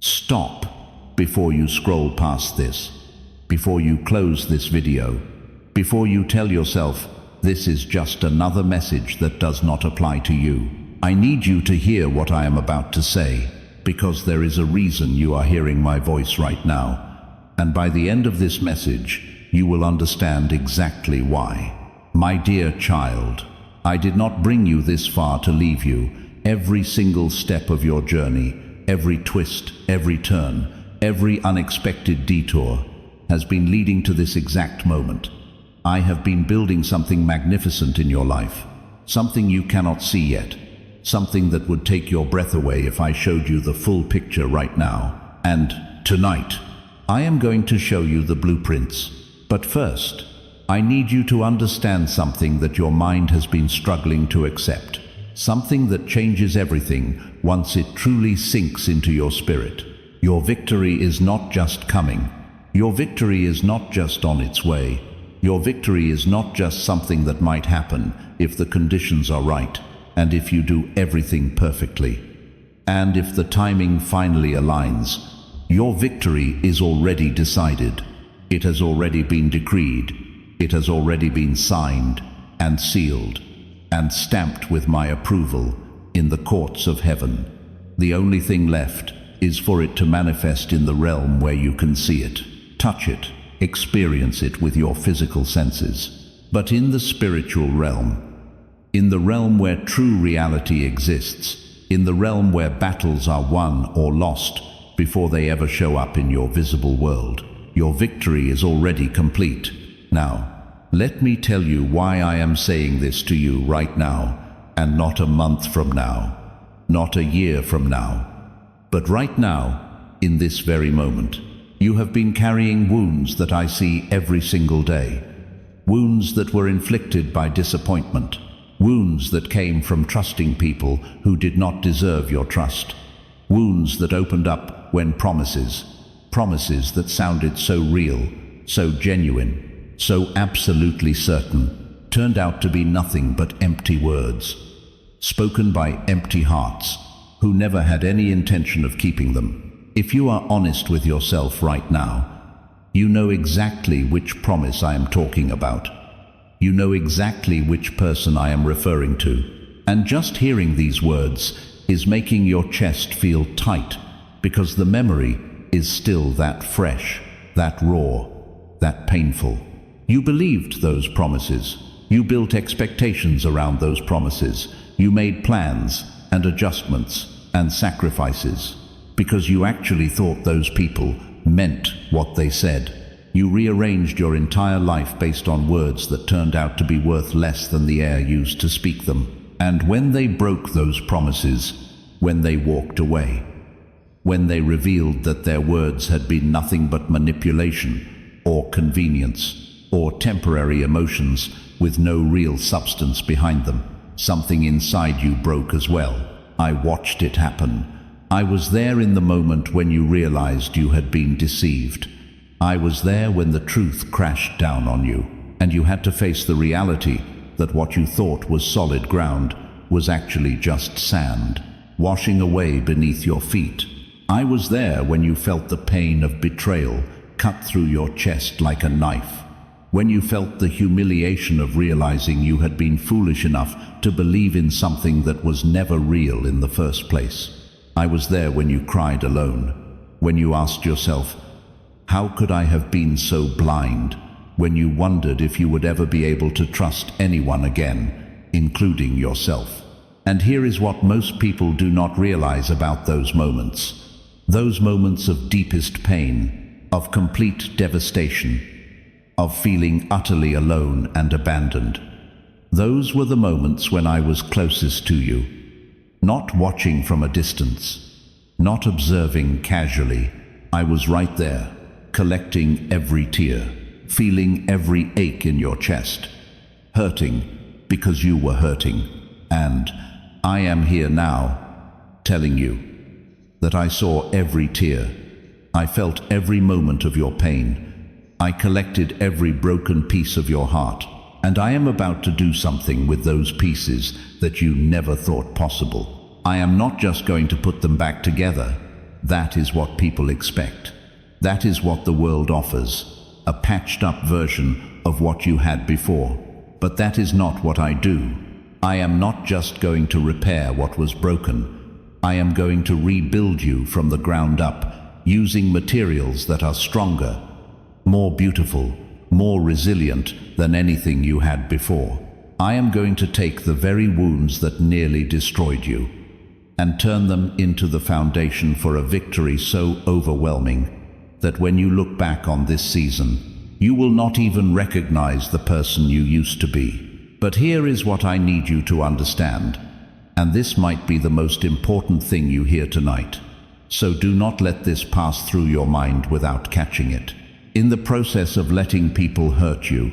Stop before you scroll past this, before you close this video, before you tell yourself, this is just another message that does not apply to you. I need you to hear what I am about to say, because there is a reason you are hearing my voice right now. And by the end of this message, you will understand exactly why. My dear child, I did not bring you this far to leave you. Every single step of your journey, every twist, every turn, every unexpected detour has been leading to this exact moment. I have been building something magnificent in your life, something you cannot see yet, something that would take your breath away if I showed you the full picture right now. And tonight, I am going to show you the blueprints. But first, I need you to understand something that your mind has been struggling to accept. Something that changes everything once it truly sinks into your spirit. Your victory is not just coming. Your victory is not just on its way. Your victory is not just something that might happen if the conditions are right, and if you do everything perfectly, and if the timing finally aligns. Your victory is already decided. It has already been decreed. It has already been signed and sealed and stamped with my approval in the courts of heaven. The only thing left is for it to manifest in the realm where you can see it, touch it, experience it with your physical senses. But in the spiritual realm, in the realm where true reality exists, in the realm where battles are won or lost before they ever show up in your visible world, your victory is already complete. Now, let me tell you why I am saying this to you right now, and not a month from now, not a year from now, but right now, in this very moment. You have been carrying wounds that I see every single day, wounds that were inflicted by disappointment, wounds that came from trusting people who did not deserve your trust, wounds that opened up when promises that sounded so real, so genuine, so absolutely certain, turned out to be nothing but empty words, spoken by empty hearts who never had any intention of keeping them. If you are honest with yourself right now, you know exactly which promise I am talking about. You know exactly which person I am referring to. And just hearing these words is making your chest feel tight, because the memory is still that fresh, that raw, that painful. You believed those promises. You built expectations around those promises. You made plans and adjustments and sacrifices because you actually thought those people meant what they said. You rearranged your entire life based on words that turned out to be worth less than the air used to speak them. And when they broke those promises, when they walked away, when they revealed that their words had been nothing but manipulation or convenience or temporary emotions with no real substance behind them, something inside you broke as well. I watched it happen. I was there in the moment when you realized you had been deceived. I was there when the truth crashed down on you, and you had to face the reality that what you thought was solid ground was actually just sand, washing away beneath your feet. I was there when you felt the pain of betrayal cut through your chest like a knife, when you felt the humiliation of realizing you had been foolish enough to believe in something that was never real in the first place. I was there when you cried alone, when you asked yourself, how could I have been so blind? When you wondered if you would ever be able to trust anyone again, including yourself. And here is what most people do not realize about those moments of deepest pain, of complete devastation, of feeling utterly alone and abandoned. Those were the moments when I was closest to you, not watching from a distance, not observing casually. I was right there, collecting every tear, feeling every ache in your chest, hurting because you were hurting. And I am here now, telling you that I saw every tear. I felt every moment of your pain. I collected every broken piece of your heart. And I am about to do something with those pieces that you never thought possible. I am not just going to put them back together. That is what people expect. That is what the world offers, a patched-up version of what you had before. But that is not what I do. I am not just going to repair what was broken. I am going to rebuild you from the ground up, using materials that are stronger, more beautiful, more resilient than anything you had before. I am going to take the very wounds that nearly destroyed you and turn them into the foundation for a victory so overwhelming that when you look back on this season, you will not even recognize the person you used to be. But here is what I need you to understand, and this might be the most important thing you hear tonight. So do not let this pass through your mind without catching it. In the process of letting people hurt you,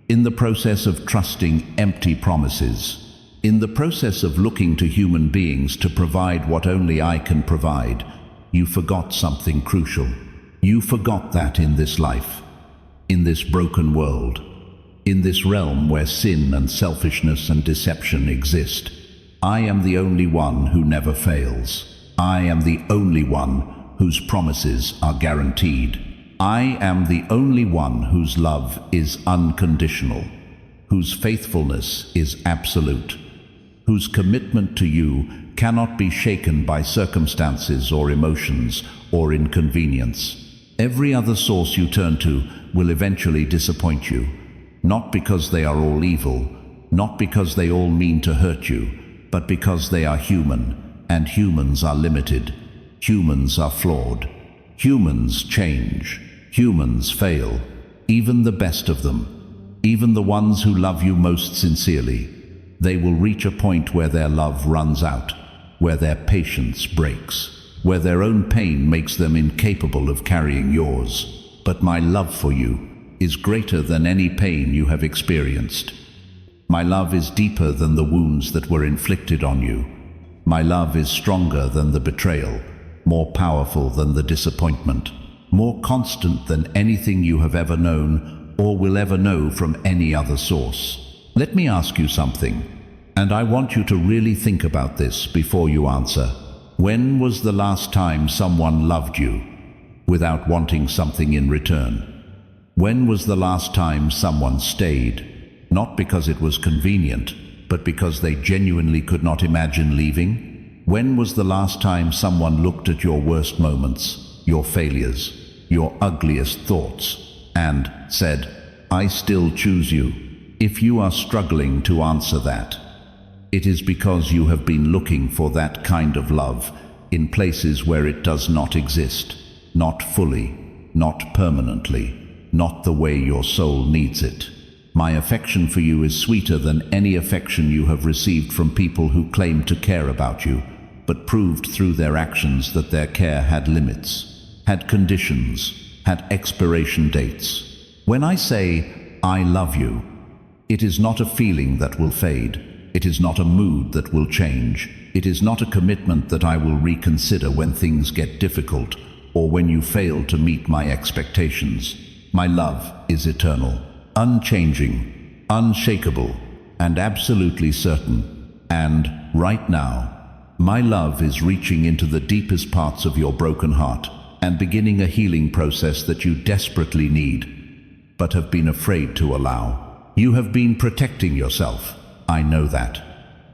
in the process of trusting empty promises, in the process of looking to human beings to provide what only I can provide, you forgot something crucial. You forgot that in this life, in this broken world, in this realm where sin and selfishness and deception exist, I am the only one who never fails. I am the only one whose promises are guaranteed. I am the only one whose love is unconditional, whose faithfulness is absolute, whose commitment to you cannot be shaken by circumstances or emotions or inconvenience. Every other source you turn to will eventually disappoint you, not because they are all evil, not because they all mean to hurt you, but because they are human, and humans are limited. Humans are flawed. Humans change. Humans fail, even the best of them, even the ones who love you most sincerely. They will reach a point where their love runs out, where their patience breaks, where their own pain makes them incapable of carrying yours. But my love for you is greater than any pain you have experienced. My love is deeper than the wounds that were inflicted on you. My love is stronger than the betrayal, more powerful than the disappointment, more constant than anything you have ever known or will ever know from any other source. Let me ask you something, and I want you to really think about this before you answer. When was the last time someone loved you without wanting something in return? When was the last time someone stayed, not because it was convenient, but because they genuinely could not imagine leaving? When was the last time someone looked at your worst moments, your failures, your ugliest thoughts, and said, "I still choose you"? If you are struggling to answer that, it is because you have been looking for that kind of love in places where it does not exist, not fully, not permanently, not the way your soul needs it. My affection for you is sweeter than any affection you have received from people who claim to care about you, but proved through their actions that their care had limits, had conditions, had expiration dates. When I say, "I love you," it is not a feeling that will fade. It is not a mood that will change. It is not a commitment that I will reconsider when things get difficult or when you fail to meet my expectations. My love is eternal, unchanging, unshakable, and absolutely certain. And right now, my love is reaching into the deepest parts of your broken heart and beginning a healing process that you desperately need, but have been afraid to allow. You have been protecting yourself. I know that.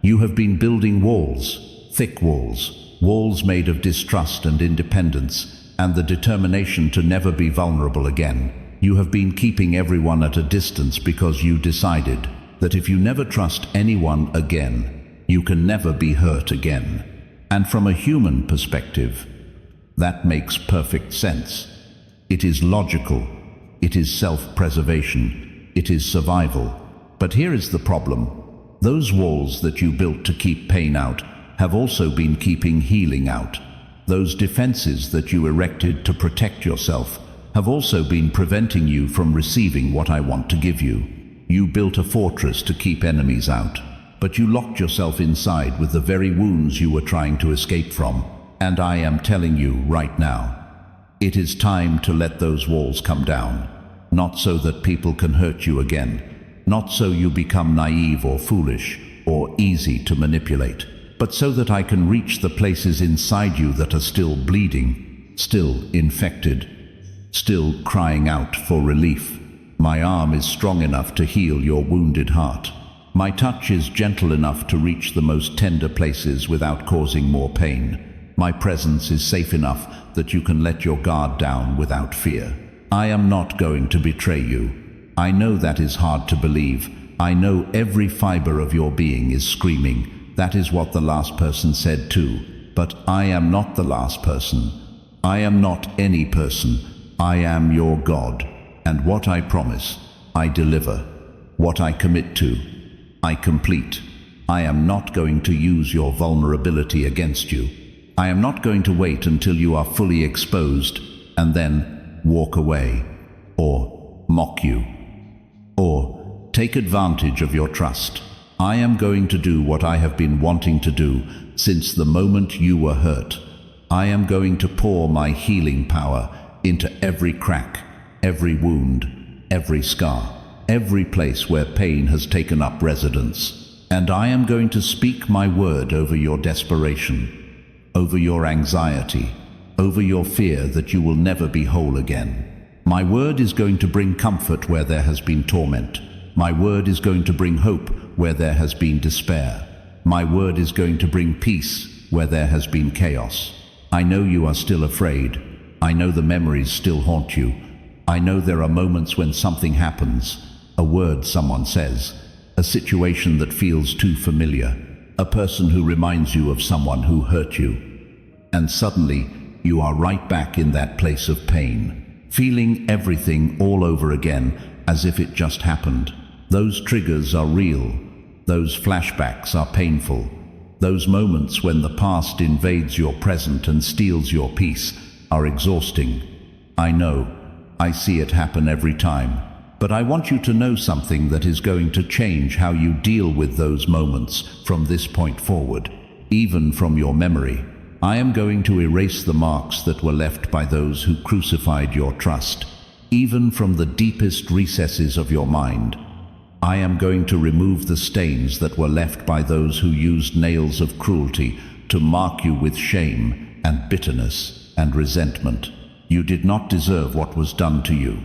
You have been building walls, thick walls, walls made of distrust and independence, and the determination to never be vulnerable again. You have been keeping everyone at a distance because you decided that if you never trust anyone again, you can never be hurt again. And from a human perspective, that makes perfect sense. It is logical. It is self-preservation. It is survival. But here is the problem. Those walls that you built to keep pain out have also been keeping healing out. Those defenses that you erected to protect yourself have also been preventing you from receiving what I want to give you. You built a fortress to keep enemies out, but you locked yourself inside with the very wounds you were trying to escape from. And I am telling you right now, it is time to let those walls come down, not so that people can hurt you again, not so you become naive or foolish or easy to manipulate, but so that I can reach the places inside you that are still bleeding, still infected, still crying out for relief. My arm is strong enough to heal your wounded heart. My touch is gentle enough to reach the most tender places without causing more pain. My presence is safe enough that you can let your guard down without fear. I am not going to betray you. I know that is hard to believe. I know every fiber of your being is screaming. That is what the last person said too. But I am not the last person. I am not any person. I am your God. And what I promise, I deliver. What I commit to, I complete. I am not going to use your vulnerability against you. I am not going to wait until you are fully exposed and then walk away, or mock you, or take advantage of your trust. I am going to do what I have been wanting to do since the moment you were hurt. I am going to pour my healing power into every crack, every wound, every scar, every place where pain has taken up residence. And I am going to speak my word over your desperation, over your anxiety, over your fear that you will never be whole again. My word is going to bring comfort where there has been torment. My word is going to bring hope where there has been despair. My word is going to bring peace where there has been chaos. I know you are still afraid. I know the memories still haunt you. I know there are moments when something happens, a word someone says, a situation that feels too familiar, a person who reminds you of someone who hurt you. And suddenly, you are right back in that place of pain, feeling everything all over again as if it just happened. Those triggers are real. Those flashbacks are painful. Those moments when the past invades your present and steals your peace are exhausting. I know. I see it happen every time. But I want you to know something that is going to change how you deal with those moments from this point forward, even from your memory. I am going to erase the marks that were left by those who crucified your trust, even from the deepest recesses of your mind. I am going to remove the stains that were left by those who used nails of cruelty to mark you with shame and bitterness and resentment. You did not deserve what was done to you.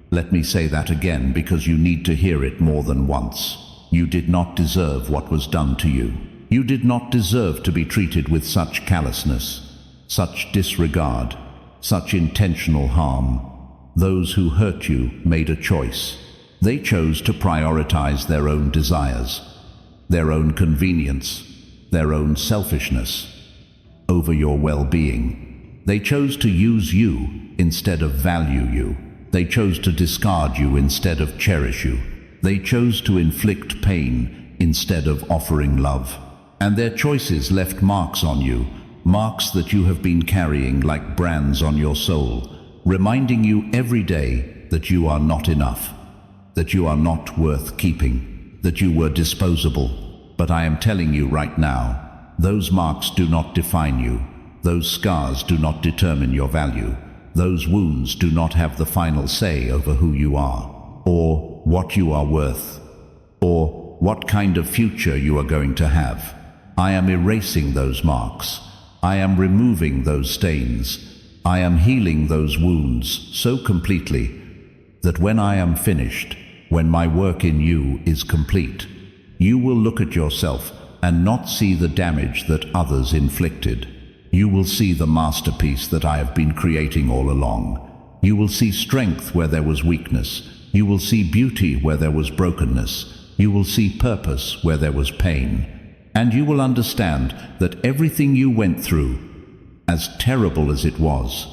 Let me say that again because you need to hear it more than once. You did not deserve what was done to you. You did not deserve to be treated with such callousness, such disregard, such intentional harm. Those who hurt you made a choice. They chose to prioritize their own desires, their own convenience, their own selfishness over your well-being. They chose to use you instead of value you. They chose to discard you instead of cherish you. They chose to inflict pain instead of offering love. And their choices left marks on you, marks that you have been carrying like brands on your soul, reminding you every day that you are not enough, that you are not worth keeping, that you were disposable. But I am telling you right now, those marks do not define you. Those scars do not determine your value. Those wounds do not have the final say over who you are, or what you are worth, or what kind of future you are going to have. I am erasing those marks. I am removing those stains. I am healing those wounds so completely that when I am finished, when my work in you is complete, you will look at yourself and not see the damage that others inflicted. You will see the masterpiece that I have been creating all along. You will see strength where there was weakness. You will see beauty where there was brokenness. You will see purpose where there was pain. And you will understand that everything you went through, as terrible as it was,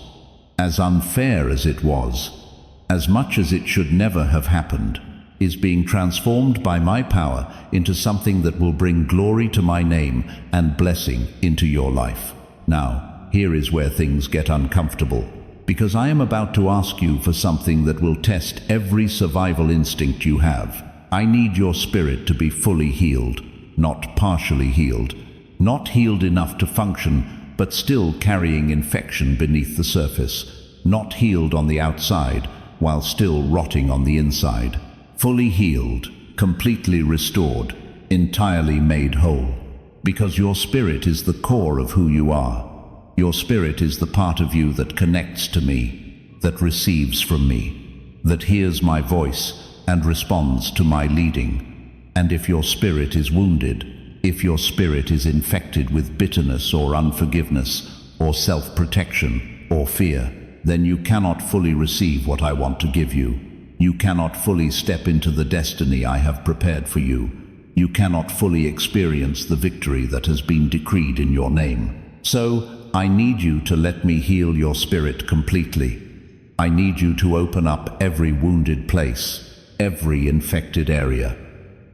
as unfair as it was, as much as it should never have happened, is being transformed by my power into something that will bring glory to my name and blessing into your life. Now, here is where things get uncomfortable, because I am about to ask you for something that will test every survival instinct you have. I need your spirit to be fully healed, not partially healed, not healed enough to function, but still carrying infection beneath the surface, not healed on the outside, while still rotting on the inside. Fully healed, completely restored, entirely made whole. Because your spirit is the core of who you are. Your spirit is the part of you that connects to me, that receives from me, that hears my voice and responds to my leading. And if your spirit is wounded, if your spirit is infected with bitterness or unforgiveness or self-protection or fear, then you cannot fully receive what I want to give you. You cannot fully step into the destiny I have prepared for you. You cannot fully experience the victory that has been decreed in your name. So, I need you to let me heal your spirit completely. I need you to open up every wounded place, every infected area,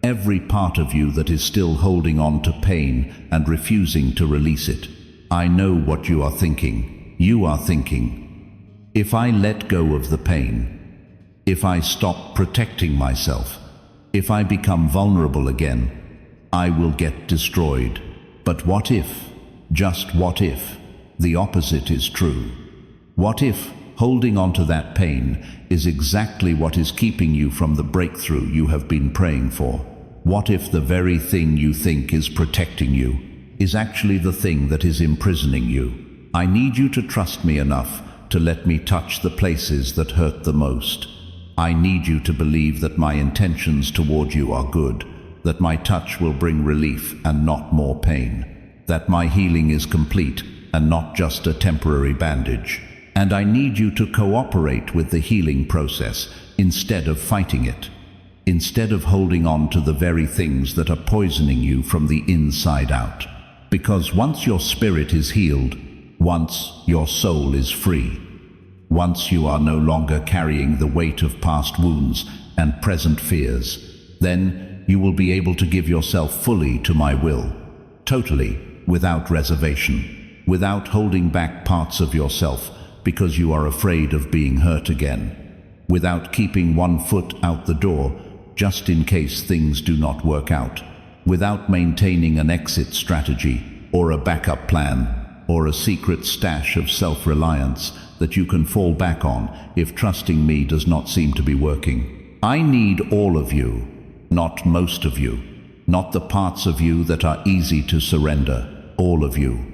every part of you that is still holding on to pain and refusing to release it. I know what you are thinking. You are thinking, if I let go of the pain, if I stop protecting myself, if I become vulnerable again, I will get destroyed. But what if, just what if, the opposite is true? What if holding on to that pain is exactly what is keeping you from the breakthrough you have been praying for? What if the very thing you think is protecting you is actually the thing that is imprisoning you? I need you to trust me enough to let me touch the places that hurt the most. I need you to believe that my intentions toward you are good, that my touch will bring relief and not more pain, that my healing is complete and not just a temporary bandage. And I need you to cooperate with the healing process instead of fighting it, instead of holding on to the very things that are poisoning you from the inside out. Because once your spirit is healed, once your soul is free, once you are no longer carrying the weight of past wounds and present fears, then you will be able to give yourself fully to my will, totally, without reservation, without holding back parts of yourself because you are afraid of being hurt again, without keeping one foot out the door just in case things do not work out, without maintaining an exit strategy or a backup plan or a secret stash of self-reliance that you can fall back on if trusting me does not seem to be working. I need all of you, not most of you, not the parts of you that are easy to surrender, all of you.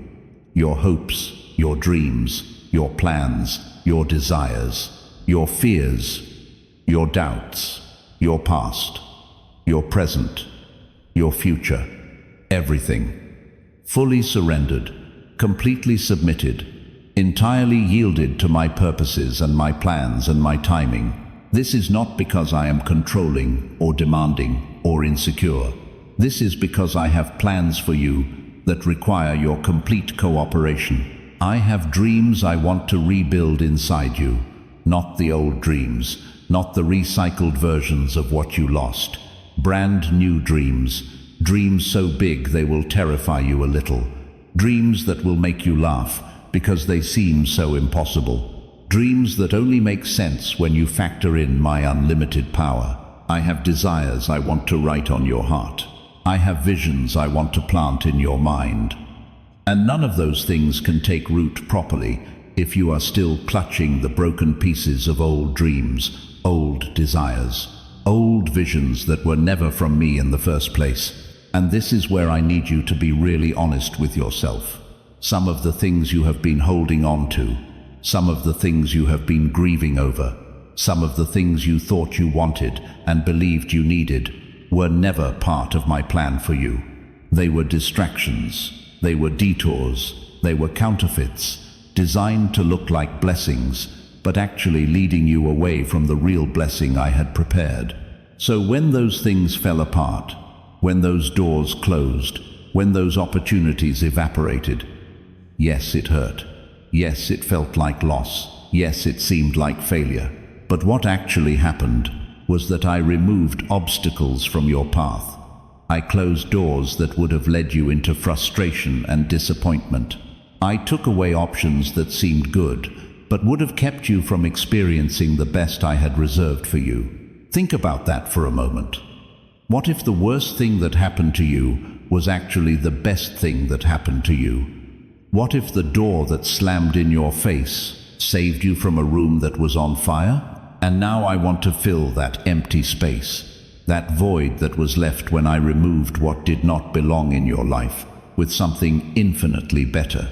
Your hopes, your dreams, your plans, your desires, your fears, your doubts, your past, your present, your future, everything. Fully surrendered, completely submitted, entirely yielded to my purposes and my plans and my timing. This is not because I am controlling or demanding or insecure. This is because I have plans for you that require your complete cooperation. I have dreams I want to rebuild inside you, not the old dreams, not the recycled versions of what you lost. Brand new dreams, dreams so big they will terrify you a little, dreams that will make you laugh because they seem so impossible, dreams that only make sense when you factor in my unlimited power. I have desires I want to write on your heart. I have visions I want to plant in your mind. And none of those things can take root properly if you are still clutching the broken pieces of old dreams, old desires, old visions that were never from me in the first place. And this is where I need you to be really honest with yourself. Some of the things you have been holding on to, some of the things you have been grieving over, some of the things you thought you wanted and believed you needed were never part of my plan for you. They were distractions, they were detours, they were counterfeits, designed to look like blessings, but actually leading you away from the real blessing I had prepared. So when those things fell apart, when those doors closed, when those opportunities evaporated, yes, it hurt. Yes, it felt like loss. Yes, it seemed like failure. But what actually happened was that I removed obstacles from your path. I closed doors that would have led you into frustration and disappointment. I took away options that seemed good, but would have kept you from experiencing the best I had reserved for you. Think about that for a moment. What if the worst thing that happened to you was actually the best thing that happened to you? What if the door that slammed in your face saved you from a room that was on fire? And now I want to fill that empty space, that void that was left when I removed what did not belong in your life. with something infinitely better.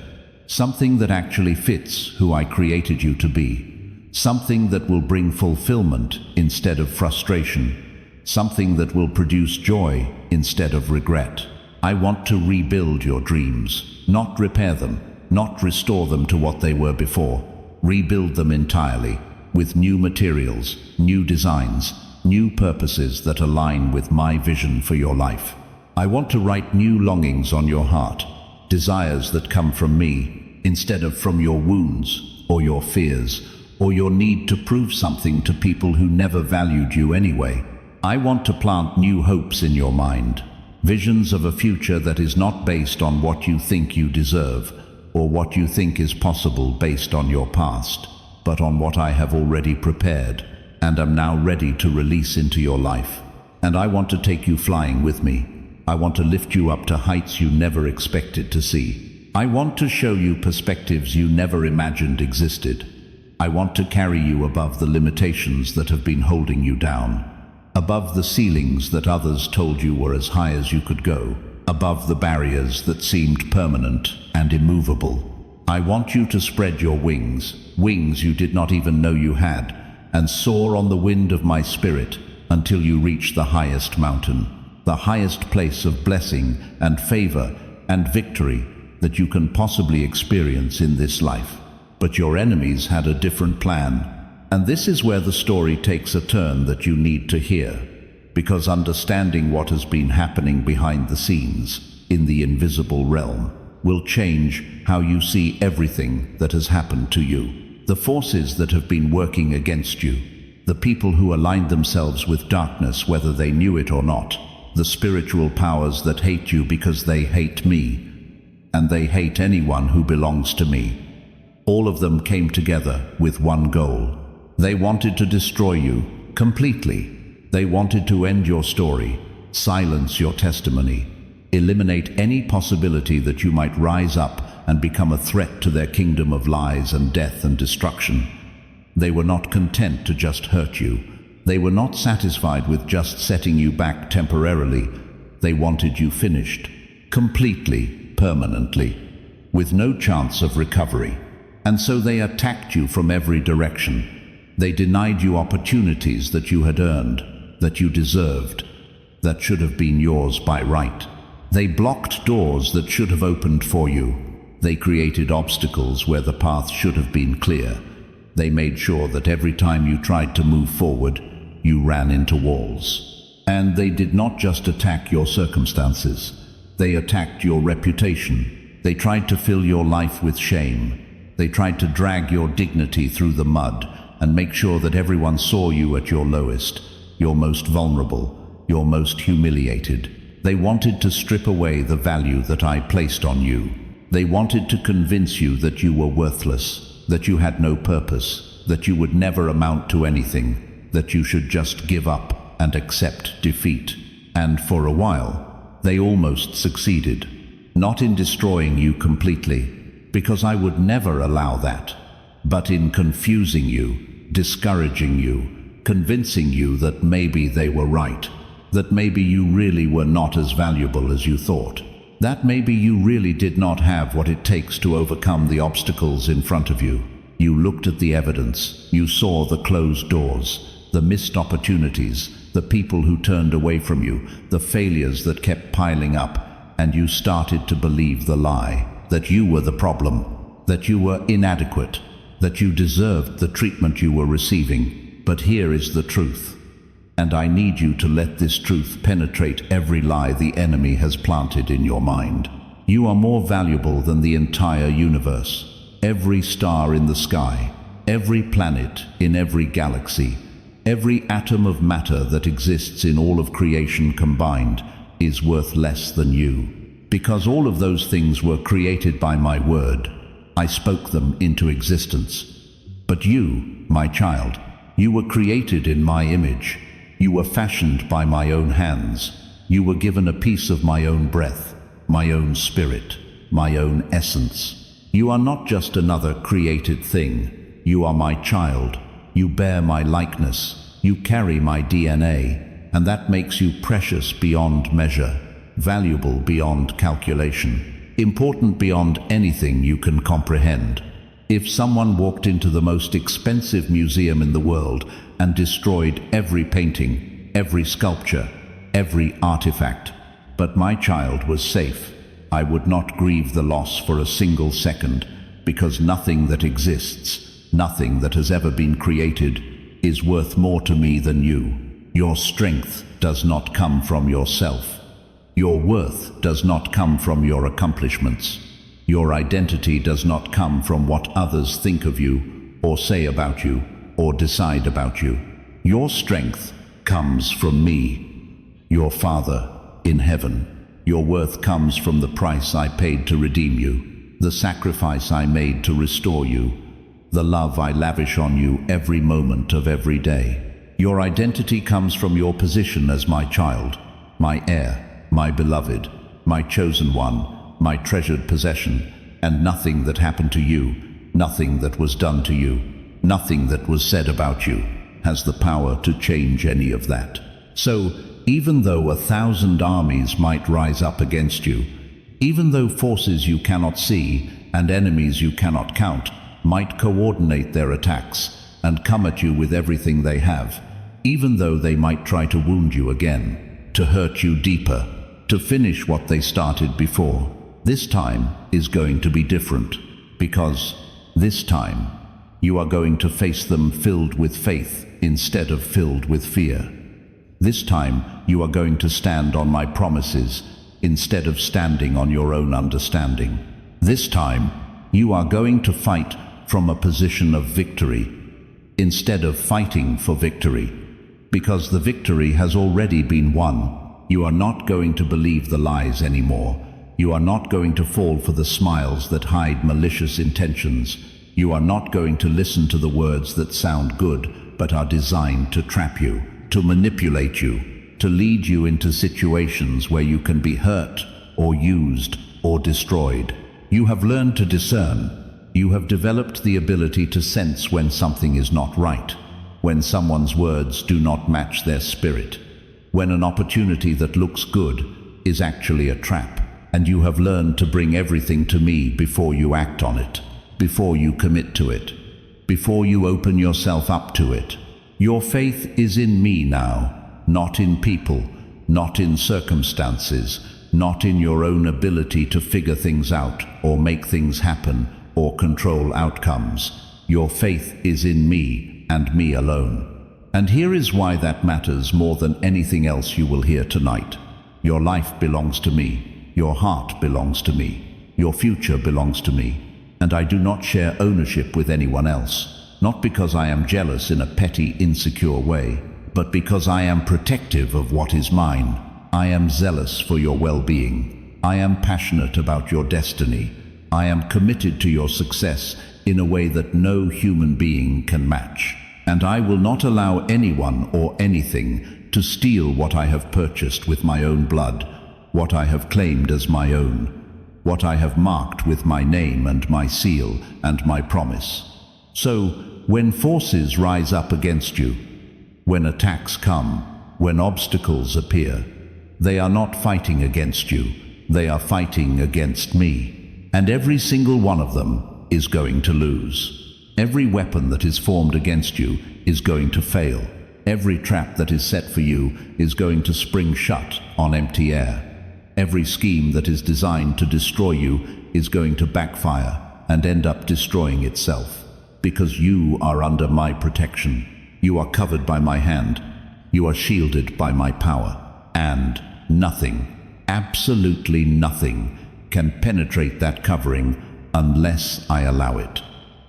Something that actually fits who I created you to be. Something that will bring fulfillment instead of frustration. Something that will produce joy instead of regret. I want to rebuild your dreams, not repair them, not restore them to what they were before. Rebuild them entirely, with new materials, new designs, new purposes that align with my vision for your life. I want to write new longings on your heart, desires that come from me, instead of from your wounds, or your fears, or your need to prove something to people who never valued you anyway. I want to plant new hopes in your mind, visions of a future that is not based on what you think you deserve, or what you think is possible based on your past, but on what I have already prepared, and am now ready to release into your life. And I want to take you flying with me. I want to lift you up to heights you never expected to see. I want to show you perspectives you never imagined existed. I want to carry you above the limitations that have been holding you down, above the ceilings that others told you were as high as you could go, above the barriers that seemed permanent and immovable. I want you to spread your wings, wings you did not even know you had, and soar on the wind of my spirit until you reach the highest mountain, the highest place of blessing and favor and victory that you can possibly experience in this life. But your enemies had a different plan. And this is where the story takes a turn that you need to hear, because understanding what has been happening behind the scenes, in the invisible realm, will change how you see everything that has happened to you. The forces that have been working against you, the people who aligned themselves with darkness whether they knew it or not, the spiritual powers that hate you because they hate me, and they hate anyone who belongs to me. All of them came together with one goal. They wanted to destroy you completely. They wanted to end your story, silence your testimony, eliminate any possibility that you might rise up and become a threat to their kingdom of lies and death and destruction. They were not content to just hurt you. They were not satisfied with just setting you back temporarily. They wanted you finished, completely, permanently, with no chance of recovery. And so they attacked you from every direction. They denied you opportunities that you had earned, that you deserved, that should have been yours by right. They blocked doors that should have opened for you. They created obstacles where the path should have been clear. They made sure that every time you tried to move forward, you ran into walls. And they did not just attack your circumstances. They attacked your reputation. They tried to fill your life with shame. They tried to drag your dignity through the mud and make sure that everyone saw you at your lowest, your most vulnerable, your most humiliated. They wanted to strip away the value that I placed on you. They wanted to convince you that you were worthless, that you had no purpose, that you would never amount to anything, that you should just give up and accept defeat. And for a while, they almost succeeded. Not in destroying you completely, because I would never allow that, but in confusing you, discouraging you, convincing you that maybe they were right, that maybe you really were not as valuable as you thought, that maybe you really did not have what it takes to overcome the obstacles in front of you. You looked at the evidence, you saw the closed doors, the missed opportunities, the people who turned away from you, the failures that kept piling up, and you started to believe the lie, that you were the problem, that you were inadequate, that you deserved the treatment you were receiving. But here is the truth, and I need you to let this truth penetrate every lie the enemy has planted in your mind. You are more valuable than the entire universe, every star in the sky, every planet in every galaxy, every atom of matter that exists in all of creation combined is worth less than you. Because all of those things were created by my word. I spoke them into existence. But you, my child, you were created in my image. You were fashioned by my own hands. You were given a piece of my own breath, my own spirit, my own essence. You are not just another created thing. You are my child. You bear my likeness. You carry my DNA, and that makes you precious beyond measure, valuable beyond calculation. important beyond anything you can comprehend. If someone walked into the most expensive museum in the world and destroyed every painting, every sculpture, every artifact, but my child was safe, I would not grieve the loss for a single second, because nothing that exists, nothing that has ever been created, is worth more to me than you. Your strength does not come from yourself. Your worth does not come from your accomplishments. Your identity does not come from what others think of you, or say about you, or decide about you. Your strength comes from me, your Father in heaven. Your worth comes from the price I paid to redeem you, the sacrifice I made to restore you, the love I lavish on you every moment of every day. Your identity comes from your position as my child, my heir, my beloved, my chosen one, my treasured possession, and nothing that happened to you, nothing that was done to you, nothing that was said about you, has the power to change any of that. So, even though 1,000 armies might rise up against you, even though forces you cannot see and enemies you cannot count might coordinate their attacks and come at you with everything they have, even though they might try to wound you again, to hurt you deeper, to finish what they started before, this time is going to be different, because this time you are going to face them filled with faith instead of filled with fear. This time you are going to stand on my promises instead of standing on your own understanding. This time you are going to fight from a position of victory instead of fighting for victory, because the victory has already been won. You are not going to believe the lies anymore. You are not going to fall for the smiles that hide malicious intentions. You are not going to listen to the words that sound good but are designed to trap you, to manipulate you, to lead you into situations where you can be hurt or used or destroyed. You have learned to discern. You have developed the ability to sense when something is not right, when someone's words do not match their spirit, when an opportunity that looks good is actually a trap, and you have learned to bring everything to me before you act on it, before you commit to it, before you open yourself up to it. Your faith is in me now, not in people, not in circumstances, not in your own ability to figure things out or make things happen or control outcomes. Your faith is in me and me alone. And here is why that matters more than anything else you will hear tonight. Your life belongs to me. Your heart belongs to me. Your future belongs to me. And I do not share ownership with anyone else, not because I am jealous in a petty, insecure way, but because I am protective of what is mine. I am zealous for your well-being. I am passionate about your destiny. I am committed to your success in a way that no human being can match. And I will not allow anyone or anything to steal what I have purchased with my own blood, what I have claimed as my own, what I have marked with my name and my seal and my promise. So, when forces rise up against you, when attacks come, when obstacles appear, they are not fighting against you, they are fighting against me. And every single one of them is going to lose. Every weapon that is formed against you is going to fail. Every trap that is set for you is going to spring shut on empty air. Every scheme that is designed to destroy you is going to backfire and end up destroying itself. Because you are under my protection. You are covered by my hand. You are shielded by my power. And nothing, absolutely nothing, can penetrate that covering unless I allow it.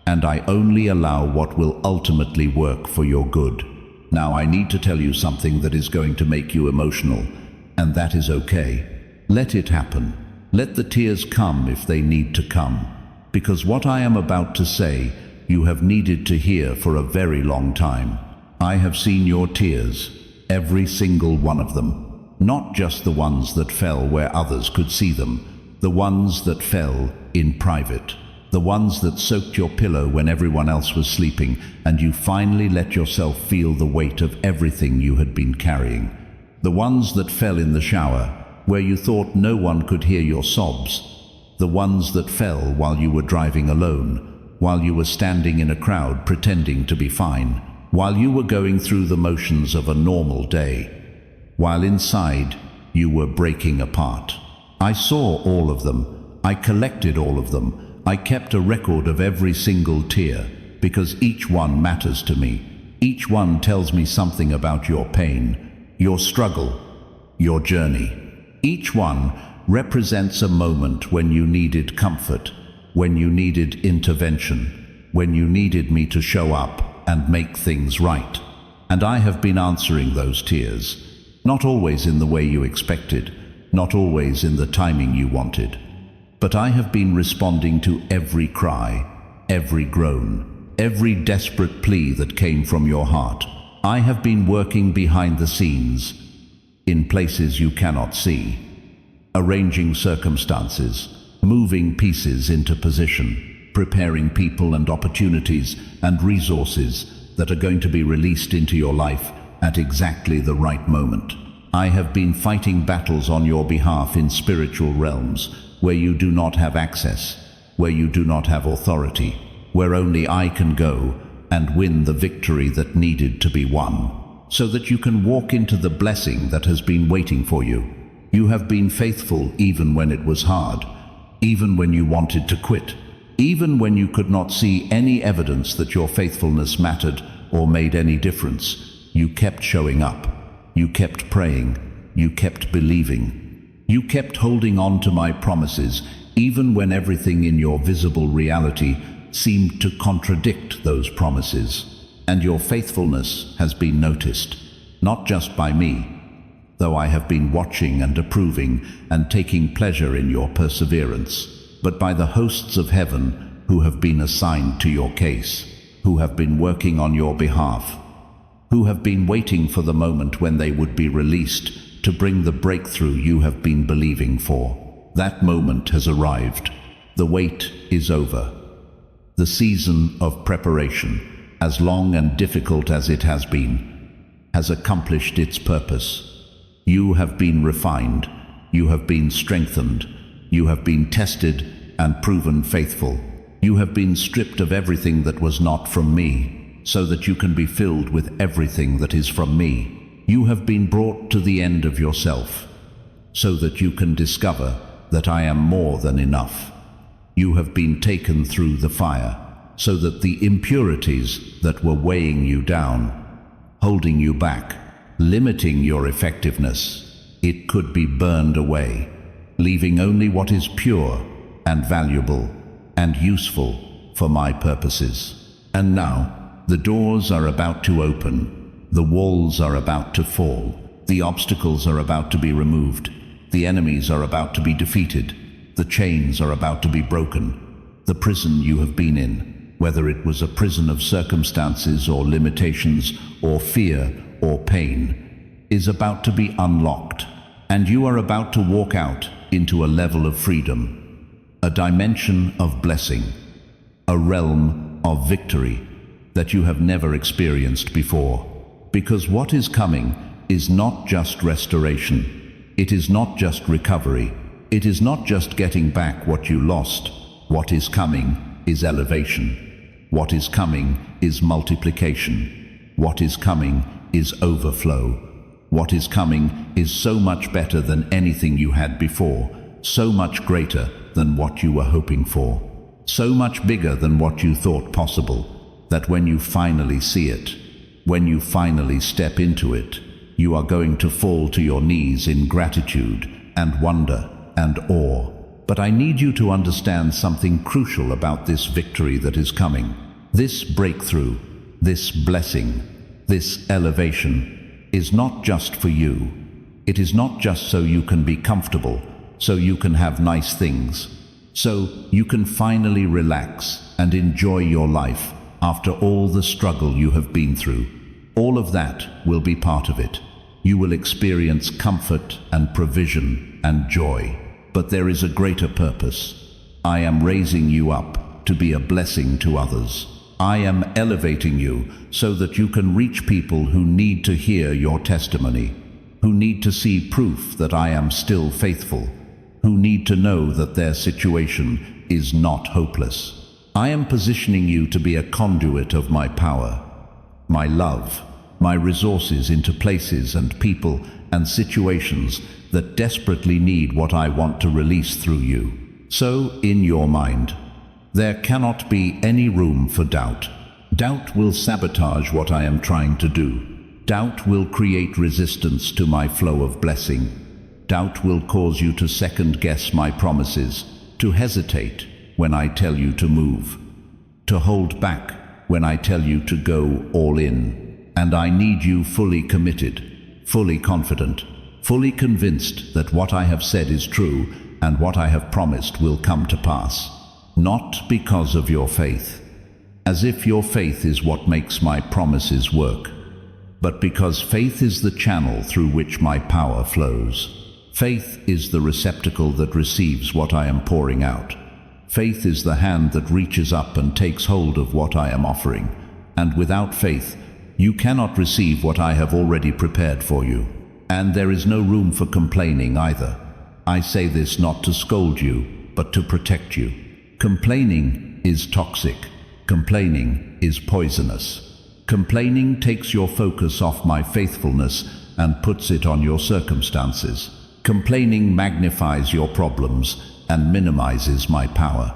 And I only allow what will ultimately work for your good. Now I need to tell you something that is going to make you emotional, and that is okay. Let it happen. Let the tears come if they need to come, because what I am about to say you have needed to hear for a very long time. I have seen your tears, every single one of them, not just the ones that fell where others could see them, the ones that fell in private. The ones that soaked your pillow when everyone else was sleeping and you finally let yourself feel the weight of everything you had been carrying. The ones that fell in the shower where you thought no one could hear your sobs. the ones that fell while you were driving alone, while you were standing in a crowd pretending to be fine, while you were going through the motions of a normal day, while inside you were breaking apart. I saw all of them. I collected all of them. I kept a record of every single tear, because each one matters to me. Each one tells me something about your pain, your struggle, your journey. Each one represents a moment when you needed comfort, when you needed intervention, when you needed me to show up and make things right. And I have been answering those tears, not always in the way you expected, not always in the timing you wanted, but I have been responding to every cry, every groan, every desperate plea that came from your heart. I have been working behind the scenes, in places you cannot see, arranging circumstances, moving pieces into position, preparing people and opportunities and resources that are going to be released into your life at exactly the right moment. I have been fighting battles on your behalf in spiritual realms where you do not have access, where you do not have authority, where only I can go and win the victory that needed to be won, so that you can walk into the blessing that has been waiting for you. You have been faithful even when it was hard, even when you wanted to quit, even when you could not see any evidence that your faithfulness mattered or made any difference. You kept showing up. You kept praying. You kept believing. You kept holding on to my promises, even when everything in your visible reality seemed to contradict those promises. And your faithfulness has been noticed, not just by me, though I have been watching and approving and taking pleasure in your perseverance, but by the hosts of heaven who have been assigned to your case, who have been working on your behalf, who have been waiting for the moment when they would be released to bring the breakthrough you have been believing for. That moment has arrived. The wait is over. The season of preparation, as long and difficult as it has been, has accomplished its purpose. You have been refined, you have been strengthened, you have been tested and proven faithful. You have been stripped of everything that was not from me, so that you can be filled with everything that is from me. You have been brought to the end of yourself, so that you can discover that I am more than enough. You have been taken through the fire, so that the impurities that were weighing you down, holding you back, limiting your effectiveness, it could be burned away, leaving only what is pure and valuable and useful for my purposes. And now, the doors are about to open, the walls are about to fall, the obstacles are about to be removed, the enemies are about to be defeated, the chains are about to be broken. The prison you have been in, whether it was a prison of circumstances or limitations or fear or pain, is about to be unlocked, and you are about to walk out into a level of freedom, a dimension of blessing, a realm of victory that you have never experienced before. Because what is coming is not just restoration, it is not just recovery, it is not just getting back what you lost. What is coming is elevation. What is coming is multiplication. What is coming is overflow. What is coming is so much better than anything you had before, so much greater than what you were hoping for, so much bigger than what you thought possible, that when you finally see it, when you finally step into it, you are going to fall to your knees in gratitude and wonder and awe. But I need you to understand something crucial about this victory that is coming. This breakthrough, this blessing, this elevation is not just for you. It is not just so you can be comfortable, so you can have nice things, so you can finally relax and enjoy your life after all the struggle you have been through. All of that will be part of it. You will experience comfort and provision and joy. But there is a greater purpose. I am raising you up to be a blessing to others. I am elevating you so that you can reach people who need to hear your testimony, who need to see proof that I am still faithful, who need to know that their situation is not hopeless. I am positioning you to be a conduit of my power, my love, my resources into places and people and situations that desperately need what I want to release through you. So, in your mind, there cannot be any room for doubt. Doubt will sabotage what I am trying to do. Doubt will create resistance to my flow of blessing. Doubt will cause you to second-guess my promises, to hesitate when I tell you to move, to hold back when I tell you to go all in. And I need you fully committed, fully confident, fully convinced that what I have said is true and what I have promised will come to pass. Not because of your faith, as if your faith is what makes my promises work, but because faith is the channel through which my power flows. Faith is the receptacle that receives what I am pouring out. Faith is the hand that reaches up and takes hold of what I am offering. And without faith, you cannot receive what I have already prepared for you. And there is no room for complaining either. I say this not to scold you, but to protect you. Complaining is toxic. Complaining is poisonous. Complaining takes your focus off my faithfulness and puts it on your circumstances. Complaining magnifies your problems and minimizes my power.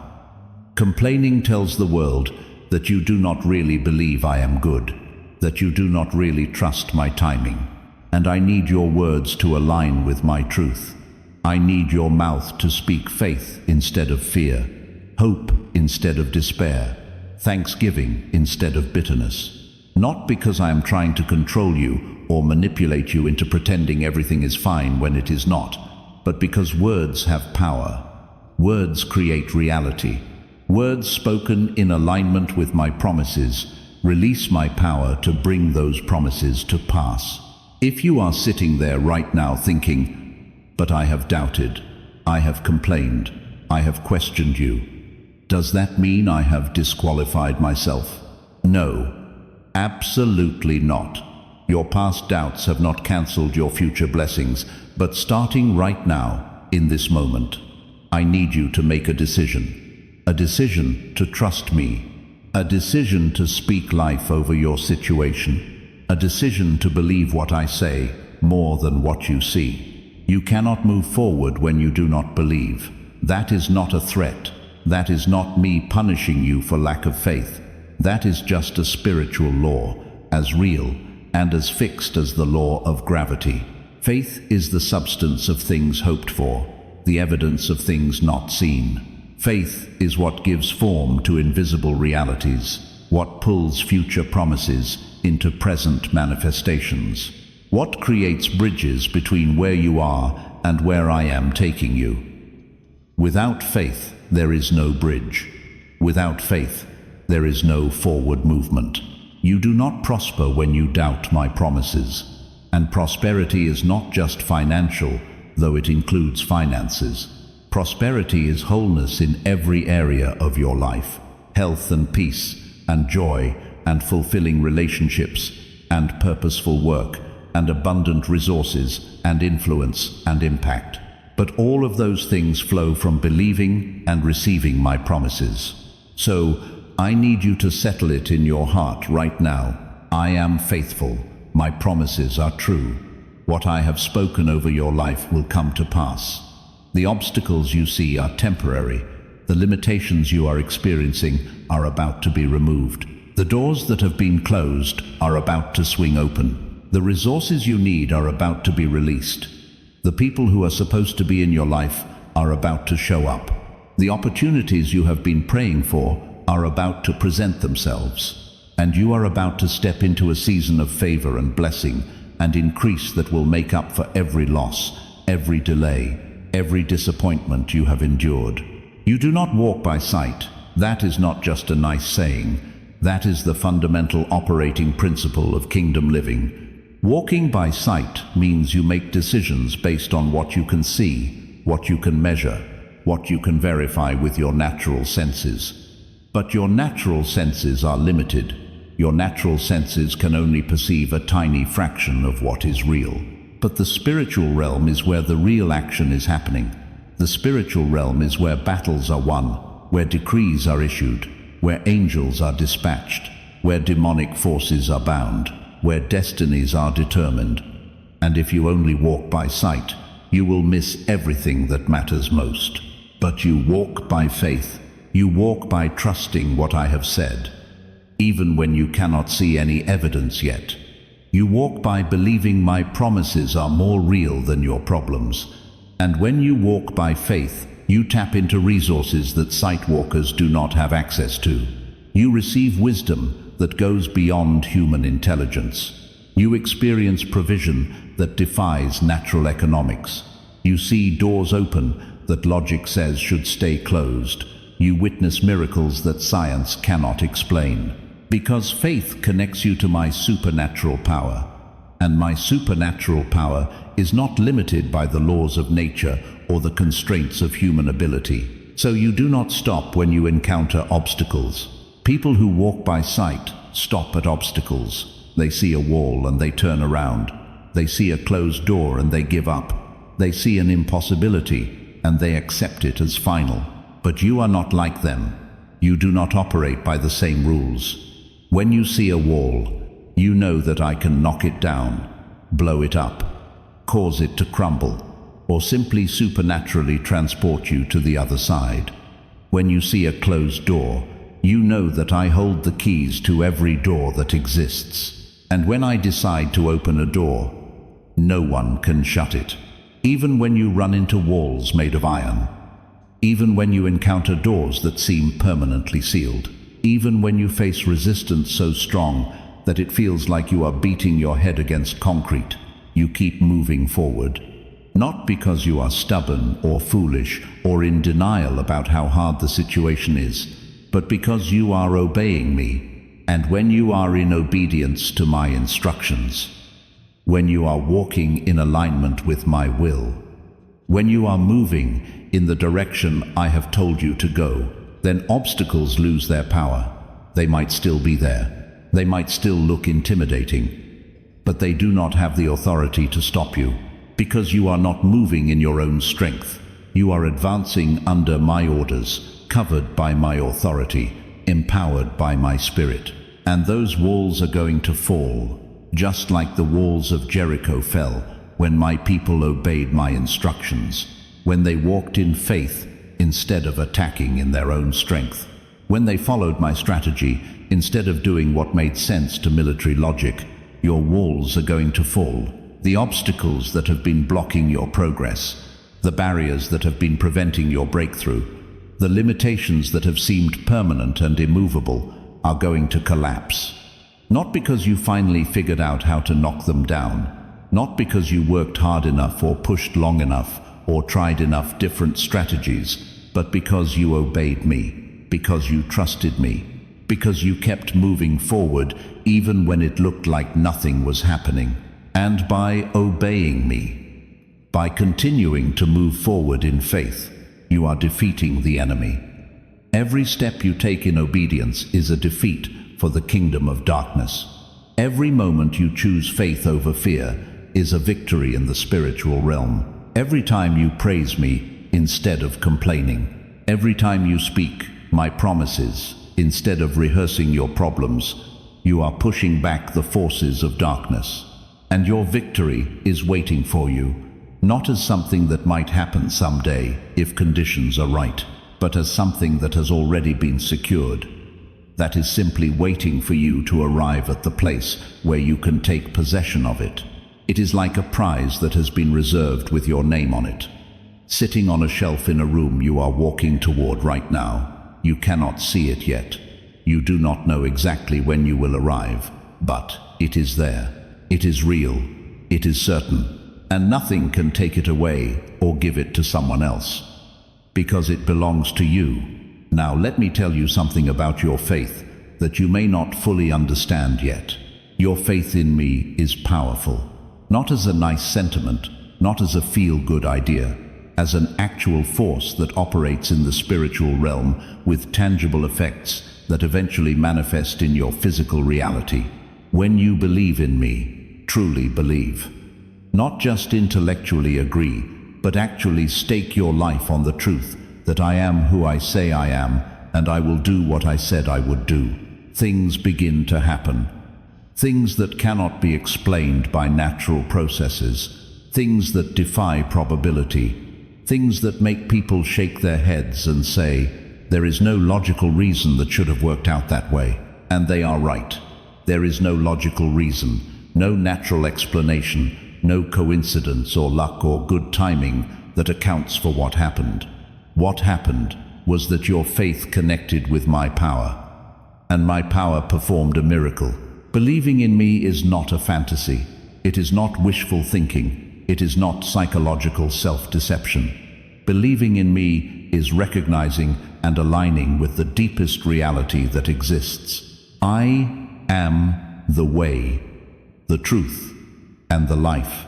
Complaining tells the world that you do not really believe I am good, that you do not really trust my timing, and I need your words to align with my truth. I need your mouth to speak faith instead of fear, hope instead of despair, thanksgiving instead of bitterness. Not because I am trying to control you or manipulate you into pretending everything is fine when it is not, but because words have power. Words create reality. Words spoken in alignment with my promises release my power to bring those promises to pass. If you are sitting there right now thinking, but I have doubted, I have complained, I have questioned you, does that mean I have disqualified myself? No, absolutely not. Your past doubts have not cancelled your future blessings, but starting right now, in this moment, I need you to make a decision to trust me, a decision to speak life over your situation, a decision to believe what I say more than what you see. You cannot move forward when you do not believe. That is not a threat. That is not me punishing you for lack of faith. That is just a spiritual law, as real and as fixed as the law of gravity. Faith is the substance of things hoped for, the evidence of things not seen. Faith is what gives form to invisible realities, what pulls future promises into present manifestations, what creates bridges between where you are and where I am taking you. Without faith, there is no bridge. Without faith, there is no forward movement. You do not prosper when you doubt my promises. And prosperity is not just financial, though it includes finances. Prosperity is wholeness in every area of your life. Health and peace, and joy, and fulfilling relationships, and purposeful work, and abundant resources, and influence, and impact. But all of those things flow from believing and receiving my promises. So, I need you to settle it in your heart right now. I am faithful. My promises are true. What I have spoken over your life will come to pass. The obstacles you see are temporary. The limitations you are experiencing are about to be removed. The doors that have been closed are about to swing open. The resources you need are about to be released. The people who are supposed to be in your life are about to show up. The opportunities you have been praying for are about to present themselves, and you are about to step into a season of favor and blessing and increase that will make up for every loss, every delay, every disappointment you have endured. You do not walk by sight. That is not just a nice saying. That is the fundamental operating principle of kingdom living. Walking by sight means you make decisions based on what you can see, what you can measure, what you can verify with your natural senses. But your natural senses are limited. Your natural senses can only perceive a tiny fraction of what is real. But the spiritual realm is where the real action is happening. The spiritual realm is where battles are won, where decrees are issued, where angels are dispatched, where demonic forces are bound, where destinies are determined. And if you only walk by sight, you will miss everything that matters most. But you walk by faith. You walk by trusting what I have said, even when you cannot see any evidence yet. You walk by believing my promises are more real than your problems. And when you walk by faith, you tap into resources that sight walkers do not have access to. You receive wisdom that goes beyond human intelligence. You experience provision that defies natural economics. You see doors open that logic says should stay closed. You witness miracles that science cannot explain. Because faith connects you to my supernatural power. And my supernatural power is not limited by the laws of nature or the constraints of human ability. So you do not stop when you encounter obstacles. People who walk by sight stop at obstacles. They see a wall and they turn around. They see a closed door and they give up. They see an impossibility and they accept it as final. But you are not like them. You do not operate by the same rules. When you see a wall, you know that I can knock it down, blow it up, cause it to crumble, or simply supernaturally transport you to the other side. When you see a closed door, you know that I hold the keys to every door that exists. And when I decide to open a door, no one can shut it. Even when you run into walls made of iron. Even when you encounter doors that seem permanently sealed. Even when you face resistance so strong that it feels like you are beating your head against concrete, you keep moving forward. Not because you are stubborn or foolish or in denial about how hard the situation is, but because you are obeying me. And when you are in obedience to my instructions, when you are walking in alignment with my will, when you are moving in the direction I have told you to go, then obstacles lose their power. They might still be there. They might still look intimidating, but they do not have the authority to stop you, because you are not moving in your own strength. You are advancing under my orders, covered by my authority, empowered by my spirit. And those walls are going to fall, just like the walls of Jericho fell when my people obeyed my instructions, when they walked in faith instead of attacking in their own strength, when they followed my strategy instead of doing what made sense to military logic. Your walls are going to fall. The obstacles that have been blocking your progress, the barriers that have been preventing your breakthrough, the limitations that have seemed permanent and immovable are going to collapse. Not because you finally figured out how to knock them down, not because you worked hard enough or pushed long enough or tried enough different strategies, but because you obeyed me, because you trusted me, because you kept moving forward even when it looked like nothing was happening. And by obeying me, by continuing to move forward in faith, you are defeating the enemy. Every step you take in obedience is a defeat for the kingdom of darkness. Every moment you choose faith over fear is a victory in the spiritual realm. Every time you praise me instead of complaining, every time you speak my promises instead of rehearsing your problems, you are pushing back the forces of darkness. And your victory is waiting for you, not as something that might happen someday if conditions are right, but as something that has already been secured. That is simply waiting for you to arrive at the place where you can take possession of it. It is like a prize that has been reserved with your name on it, sitting on a shelf in a room you are walking toward right now. You cannot see it yet. You do not know exactly when you will arrive, but it is there. It is real. It is certain. And nothing can take it away or give it to someone else, because it belongs to you. Now let me tell you something about your faith that you may not fully understand yet. Your faith in me is powerful. Not as a nice sentiment, not as a feel-good idea, as an actual force that operates in the spiritual realm with tangible effects that eventually manifest in your physical reality. When you believe in me, truly believe. Not just intellectually agree, but actually stake your life on the truth that I am who I say I am, and I will do what I said I would do. Things begin to happen. Things that cannot be explained by natural processes. Things that defy probability. Things that make people shake their heads and say, there is no logical reason that should have worked out that way. And they are right. There is no logical reason, no natural explanation, no coincidence or luck or good timing that accounts for what happened. What happened was that your faith connected with my power, and my power performed a miracle. Believing in me is not a fantasy. It is not wishful thinking. It is not psychological self-deception. Believing in me is recognizing and aligning with the deepest reality that exists. I am the way, the truth, and the life.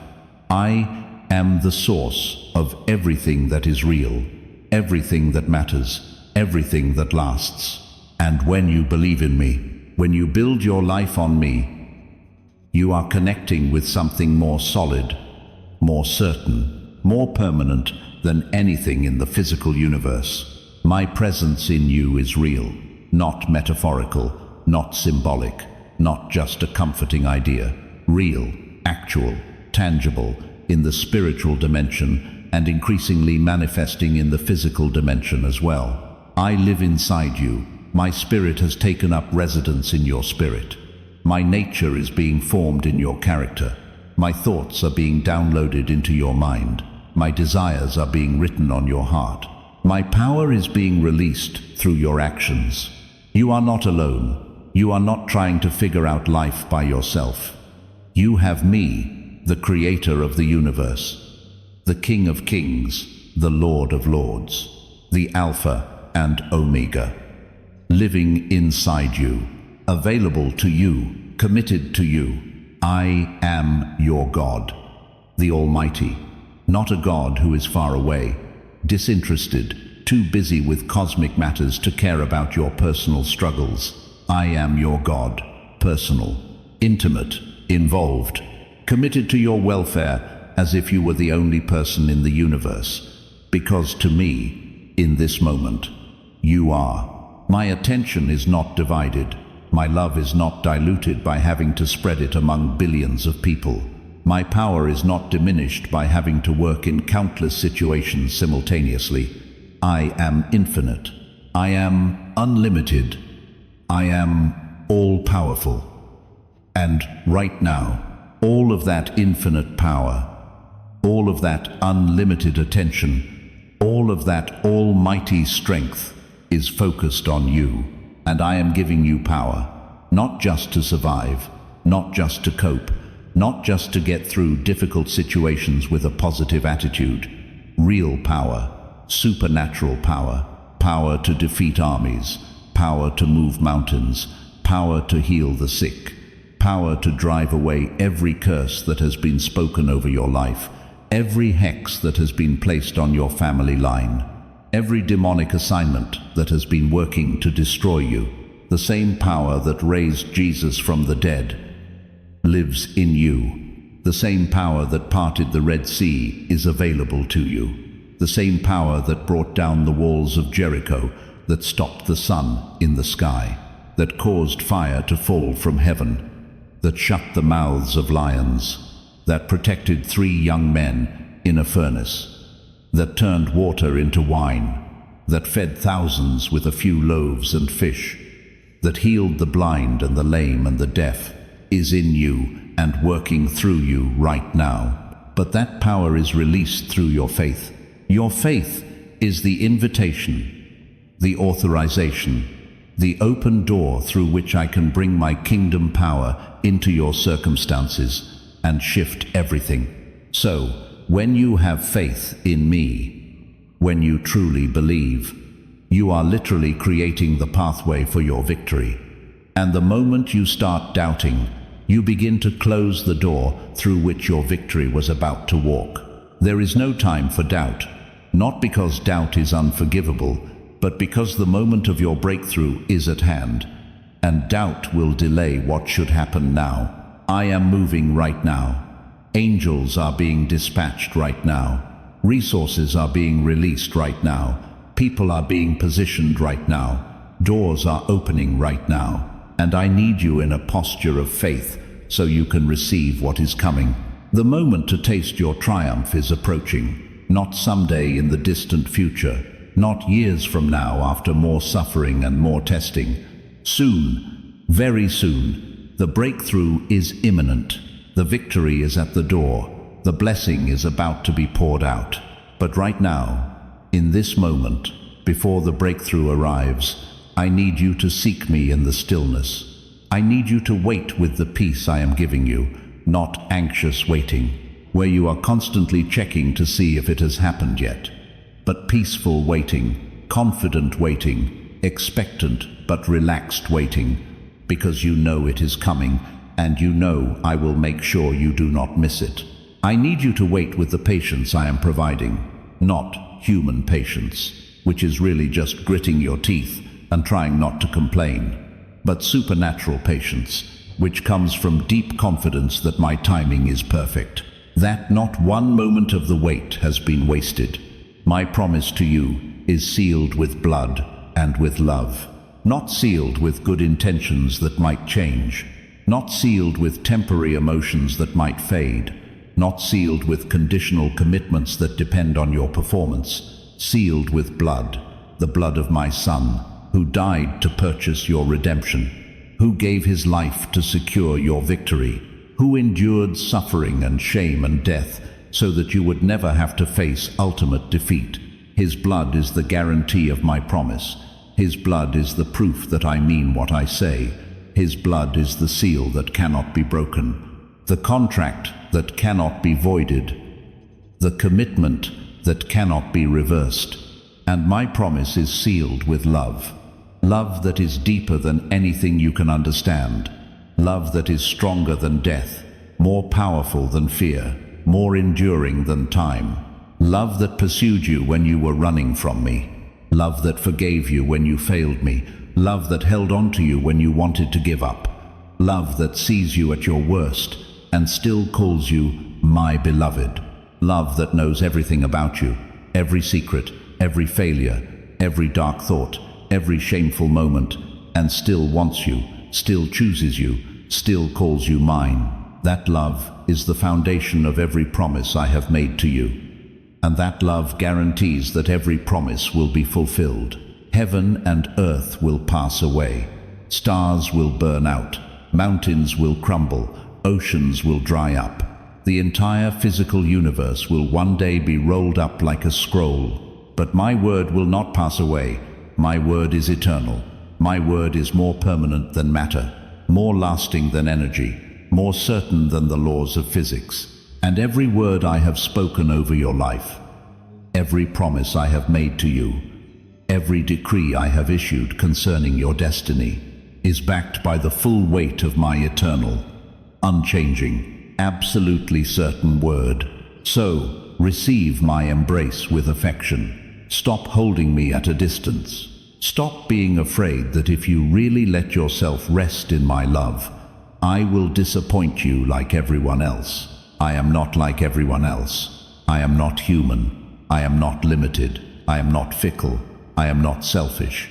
I am the source of everything that is real, everything that matters, everything that lasts. And when you believe in me, when you build your life on me, you are connecting with something more solid, more certain, more permanent than anything in the physical universe. My presence in you is real, not metaphorical, not symbolic, not just a comforting idea. Real, actual, tangible, in the spiritual dimension and increasingly manifesting in the physical dimension as well. I live inside you. My spirit has taken up residence in your spirit. My nature is being formed in your character. My thoughts are being downloaded into your mind. My desires are being written on your heart. My power is being released through your actions. You are not alone. You are not trying to figure out life by yourself. You have me, the creator of the universe, the King of Kings, the Lord of Lords, the Alpha and Omega, living inside you, available to you, committed to you. I am your God, the Almighty, not a God who is far away, disinterested, too busy with cosmic matters to care about your personal struggles. I am your God, personal, intimate, involved, committed to your welfare as if you were the only person in the universe. Because to me, in this moment, you are. My attention is not divided. My love is not diluted by having to spread it among billions of people. My power is not diminished by having to work in countless situations simultaneously. I am infinite. I am unlimited. I am all-powerful. And right now, all of that infinite power, all of that unlimited attention, all of that almighty strength is focused on you. And I am giving you power, not just to survive, not just to cope, not just to get through difficult situations with a positive attitude. Real power, supernatural power, power to defeat armies, power to move mountains, power to heal the sick, power to drive away every curse that has been spoken over your life, every hex that has been placed on your family line, every demonic assignment that has been working to destroy you. The same power that raised Jesus from the dead lives in you. The same power that parted the Red Sea is available to you. The same power that brought down the walls of Jericho, that stopped the sun in the sky, that caused fire to fall from heaven, that shut the mouths of lions, that protected 3 young men in a furnace, that turned water into wine, that fed thousands with a few loaves and fish, that healed the blind and the lame and the deaf, is in you and working through you right now. But that power is released through your faith. Your faith is the invitation, the authorization, the open door through which I can bring my kingdom power into your circumstances and shift everything. So, when you have faith in me, when you truly believe, you are literally creating the pathway for your victory. And the moment you start doubting, you begin to close the door through which your victory was about to walk. There is no time for doubt, not because doubt is unforgivable, but because the moment of your breakthrough is at hand, and doubt will delay what should happen now. I am moving right now. Angels are being dispatched right now. Resources are being released right now. People are being positioned right now. Doors are opening right now. And I need you in a posture of faith so you can receive what is coming. The moment to taste your triumph is approaching, not someday in the distant future, not years from now after more suffering and more testing. Soon, very soon, the breakthrough is imminent. The victory is at the door. The blessing is about to be poured out. But right now, in this moment, before the breakthrough arrives, I need you to seek me in the stillness. I need you to wait with the peace I am giving you, not anxious waiting, where you are constantly checking to see if it has happened yet, but peaceful waiting, confident waiting, expectant but relaxed waiting, because you know it is coming, and you know I will make sure you do not miss it. I need you to wait with the patience I am providing, not human patience, which is really just gritting your teeth and trying not to complain, but supernatural patience, which comes from deep confidence that my timing is perfect, that not one moment of the wait has been wasted. My promise to you is sealed with blood and with love, not sealed with good intentions that might change, not sealed with temporary emotions that might fade, not sealed with conditional commitments that depend on your performance, sealed with blood, the blood of my Son, who died to purchase your redemption, who gave his life to secure your victory, who endured suffering and shame and death so that you would never have to face ultimate defeat. His blood is the guarantee of my promise. His blood is the proof that I mean what I say. His blood is the seal that cannot be broken, the contract that cannot be voided, the commitment that cannot be reversed. And my promise is sealed with love. Love that is deeper than anything you can understand. Love that is stronger than death, more powerful than fear, more enduring than time. Love that pursued you when you were running from me. Love that forgave you when you failed me. Love that held on to you when you wanted to give up. Love that sees you at your worst and still calls you my beloved. Love that knows everything about you, every secret, every failure, every dark thought, every shameful moment, and still wants you, still chooses you, still calls you mine. That love is the foundation of every promise I have made to you. And that love guarantees that every promise will be fulfilled. Heaven and earth will pass away. Stars will burn out. Mountains will crumble. Oceans will dry up. The entire physical universe will one day be rolled up like a scroll. But my word will not pass away. My word is eternal. My word is more permanent than matter, more lasting than energy, more certain than the laws of physics. And every word I have spoken over your life, every promise I have made to you, every decree I have issued concerning your destiny, is backed by the full weight of my eternal, unchanging, absolutely certain word. So, receive my embrace with affection. Stop holding me at a distance. Stop being afraid that if you really let yourself rest in my love, I will disappoint you like everyone else. I am not like everyone else. I am not human. I am not limited. I am not fickle. I am not selfish.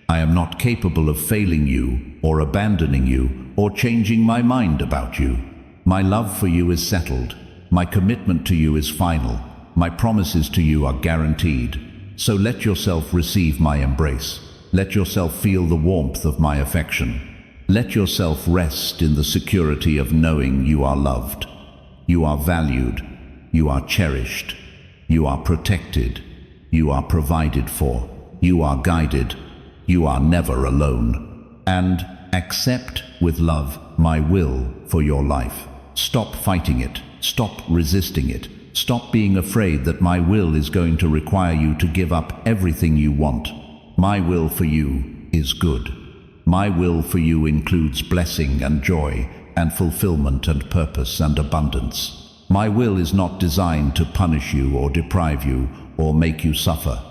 I am not capable of failing you or abandoning you or changing my mind about you. My love for you is settled. My commitment to you is final. My promises to you are guaranteed. So let yourself receive my embrace. Let yourself feel the warmth of my affection. Let yourself rest in the security of knowing you are loved. You are valued. You are cherished. You are protected. You are provided for. You are guided. You are never alone. And accept with love my will for your life. Stop fighting it. Stop resisting it. Stop being afraid that my will is going to require you to give up everything you want. My will for you is good. My will for you includes blessing and joy and fulfillment and purpose and abundance. My will is not designed to punish you or deprive you or make you suffer.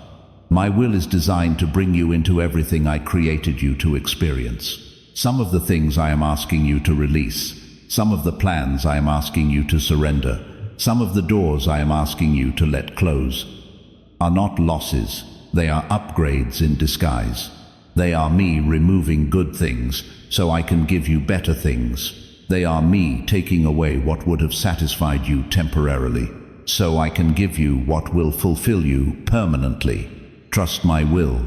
My will is designed to bring you into everything I created you to experience. Some of the things I am asking you to release. Some of the plans I am asking you to surrender. Some of the doors I am asking you to let close are not losses, they are upgrades in disguise. They are me removing good things so I can give you better things. They are me taking away what would have satisfied you temporarily, so I can give you what will fulfill you permanently. Trust my will.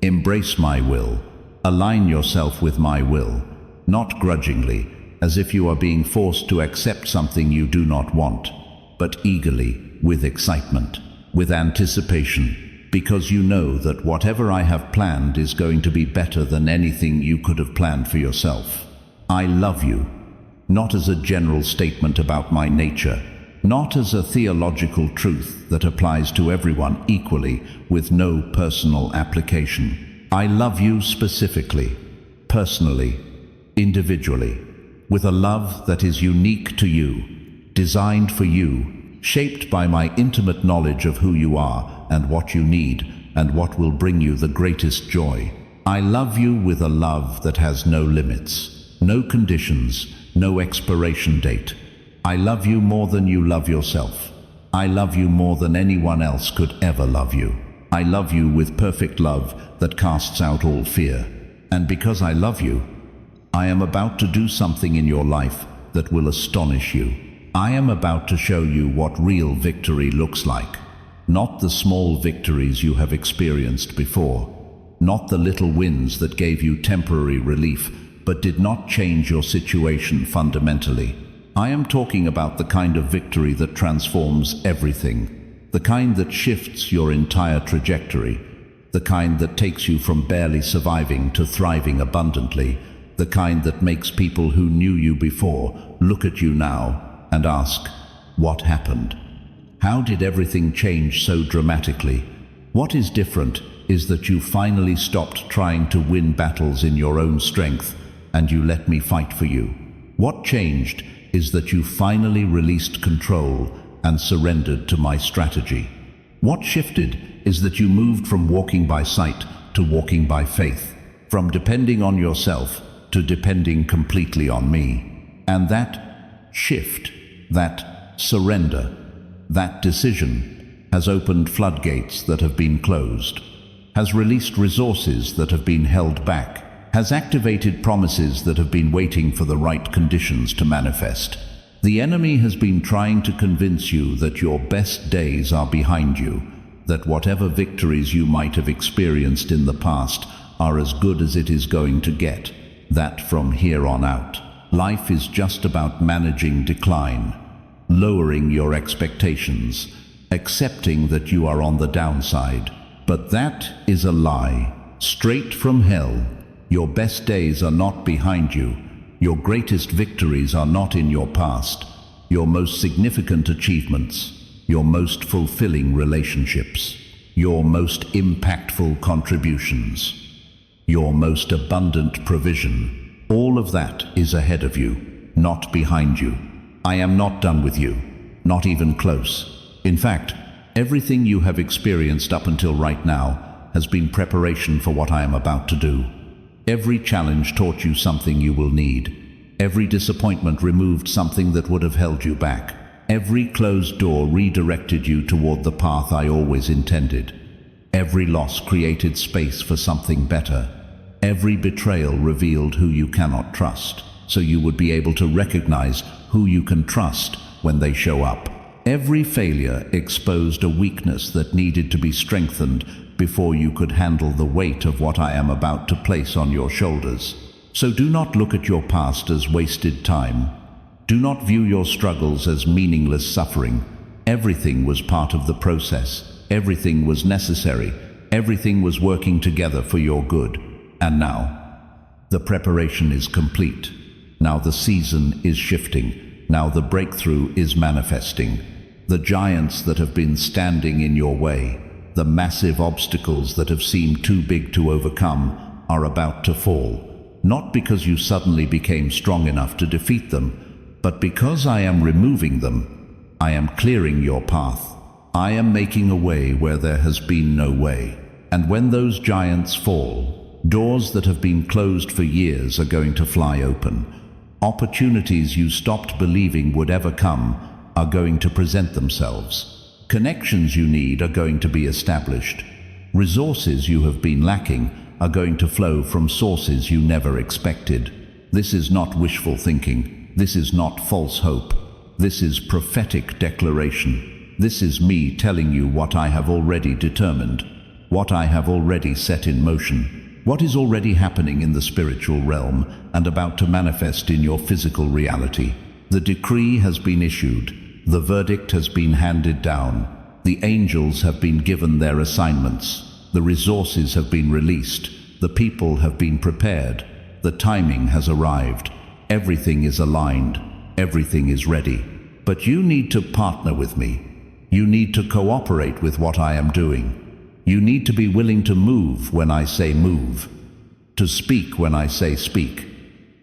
Embrace my will. Align yourself with my will, not grudgingly, as if you are being forced to accept something you do not want, but eagerly, with excitement, with anticipation, because you know that whatever I have planned is going to be better than anything you could have planned for yourself. I love you, not as a general statement about my nature, not as a theological truth that applies to everyone equally with no personal application. I love you specifically, personally, individually, with a love that is unique to you, designed for you, shaped by my intimate knowledge of who you are and what you need and what will bring you the greatest joy. I love you with a love that has no limits, no conditions, no expiration date. I love you more than you love yourself. I love you more than anyone else could ever love you. I love you with perfect love that casts out all fear. And because I love you, I am about to do something in your life that will astonish you. I am about to show you what real victory looks like. Not the small victories you have experienced before. Not the little wins that gave you temporary relief, but did not change your situation fundamentally. I am talking about the kind of victory that transforms everything. The kind that shifts your entire trajectory. The kind that takes you from barely surviving to thriving abundantly. The kind that makes people who knew you before look at you now and ask, what happened? How did everything change so dramatically? What is different is that you finally stopped trying to win battles in your own strength and you let me fight for you. What changed is that you finally released control and surrendered to my strategy. What shifted is that you moved from walking by sight to walking by faith, from depending on yourself to depending completely on me. And that shift, that surrender, that decision has opened floodgates that have been closed, has released resources that have been held back, has activated promises that have been waiting for the right conditions to manifest. The enemy has been trying to convince you that your best days are behind you, that whatever victories you might have experienced in the past are as good as it is going to get, that from here on out, life is just about managing decline, lowering your expectations, accepting that you are on the downside. But that is a lie, straight from hell. Your best days are not behind you. Your greatest victories are not in your past. Your most significant achievements, your most fulfilling relationships, your most impactful contributions, your most abundant provision, all of that is ahead of you, not behind you. I am not done with you, not even close. In fact, everything you have experienced up until right now has been preparation for what I am about to do. Every challenge taught you something you will need. Every disappointment removed something that would have held you back. Every closed door redirected you toward the path I always intended. Every loss created space for something better. Every betrayal revealed who you cannot trust, so you would be able to recognize who you can trust when they show up. Every failure exposed a weakness that needed to be strengthened before you could handle the weight of what I am about to place on your shoulders. So do not look at your past as wasted time. Do not view your struggles as meaningless suffering. Everything was part of the process. Everything was necessary. Everything was working together for your good. And now, the preparation is complete. Now the season is shifting. Now the breakthrough is manifesting. The giants that have been standing in your way, the massive obstacles that have seemed too big to overcome, are about to fall. Not because you suddenly became strong enough to defeat them, but because I am removing them. I am clearing your path. I am making a way where there has been no way. And when those giants fall, doors that have been closed for years are going to fly open. Opportunities you stopped believing would ever come are going to present themselves. Connections you need are going to be established. Resources you have been lacking are going to flow from sources you never expected. This is not wishful thinking. This is not false hope. This is prophetic declaration. This is me telling you what I have already determined, what I have already set in motion, what is already happening in the spiritual realm and about to manifest in your physical reality. The decree has been issued. The verdict has been handed down. The angels have been given their assignments. The resources have been released. The people have been prepared. The timing has arrived. Everything is aligned. Everything is ready. But you need to partner with me. You need to cooperate with what I am doing. You need to be willing to move when I say move, to speak when I say speak,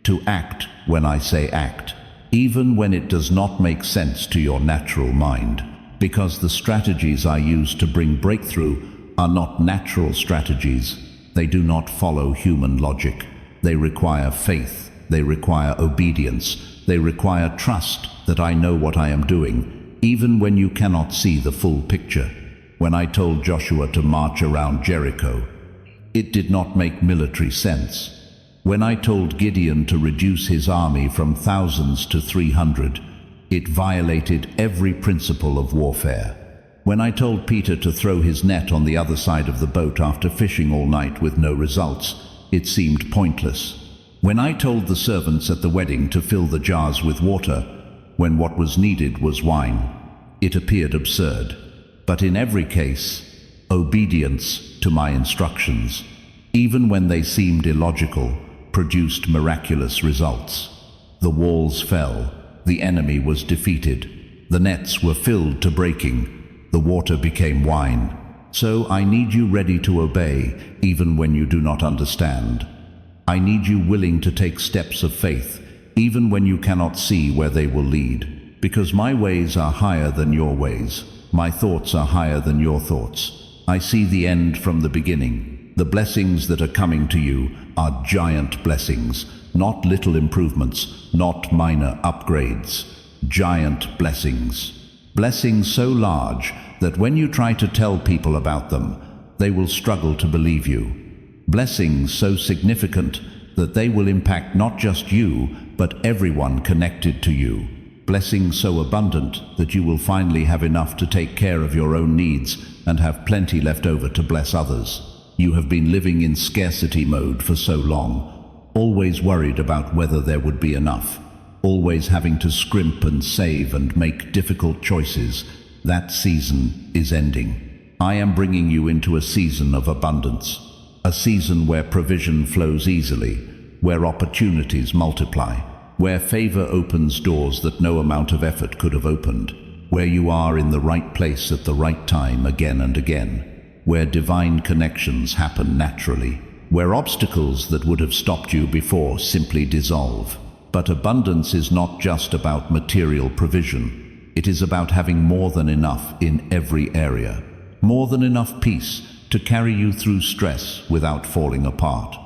to act when I say act, even when it does not make sense to your natural mind, because the strategies I use to bring breakthrough are not natural strategies. They do not follow human logic. They require faith. They require obedience. They require trust that I know what I am doing, even when you cannot see the full picture. When I told Joshua to march around Jericho, it did not make military sense. When I told Gideon to reduce his army from thousands to 300, it violated every principle of warfare. When I told Peter to throw his net on the other side of the boat after fishing all night with no results, it seemed pointless. When I told the servants at the wedding to fill the jars with water, when what was needed was wine, it appeared absurd. But in every case, obedience to my instructions, even when they seemed illogical, produced miraculous results. The walls fell, the enemy was defeated, the nets were filled to breaking, the water became wine. So I need you ready to obey, even when you do not understand. I need you willing to take steps of faith, even when you cannot see where they will lead, because my ways are higher than your ways. My thoughts are higher than your thoughts. I see the end from the beginning. The blessings that are coming to you are giant blessings, not little improvements, not minor upgrades. Giant blessings. Blessings so large that when you try to tell people about them, they will struggle to believe you. Blessings so significant that they will impact not just you, but everyone connected to you. Blessings so abundant that you will finally have enough to take care of your own needs and have plenty left over to bless others. You have been living in scarcity mode for so long, always worried about whether there would be enough, always having to scrimp and save and make difficult choices. That season is ending. I am bringing you into a season of abundance, a season where provision flows easily, where opportunities multiply, where favor opens doors that no amount of effort could have opened, where you are in the right place at the right time again and again, where divine connections happen naturally, where obstacles that would have stopped you before simply dissolve. But abundance is not just about material provision. It is about having more than enough in every area, more than enough peace to carry you through stress without falling apart,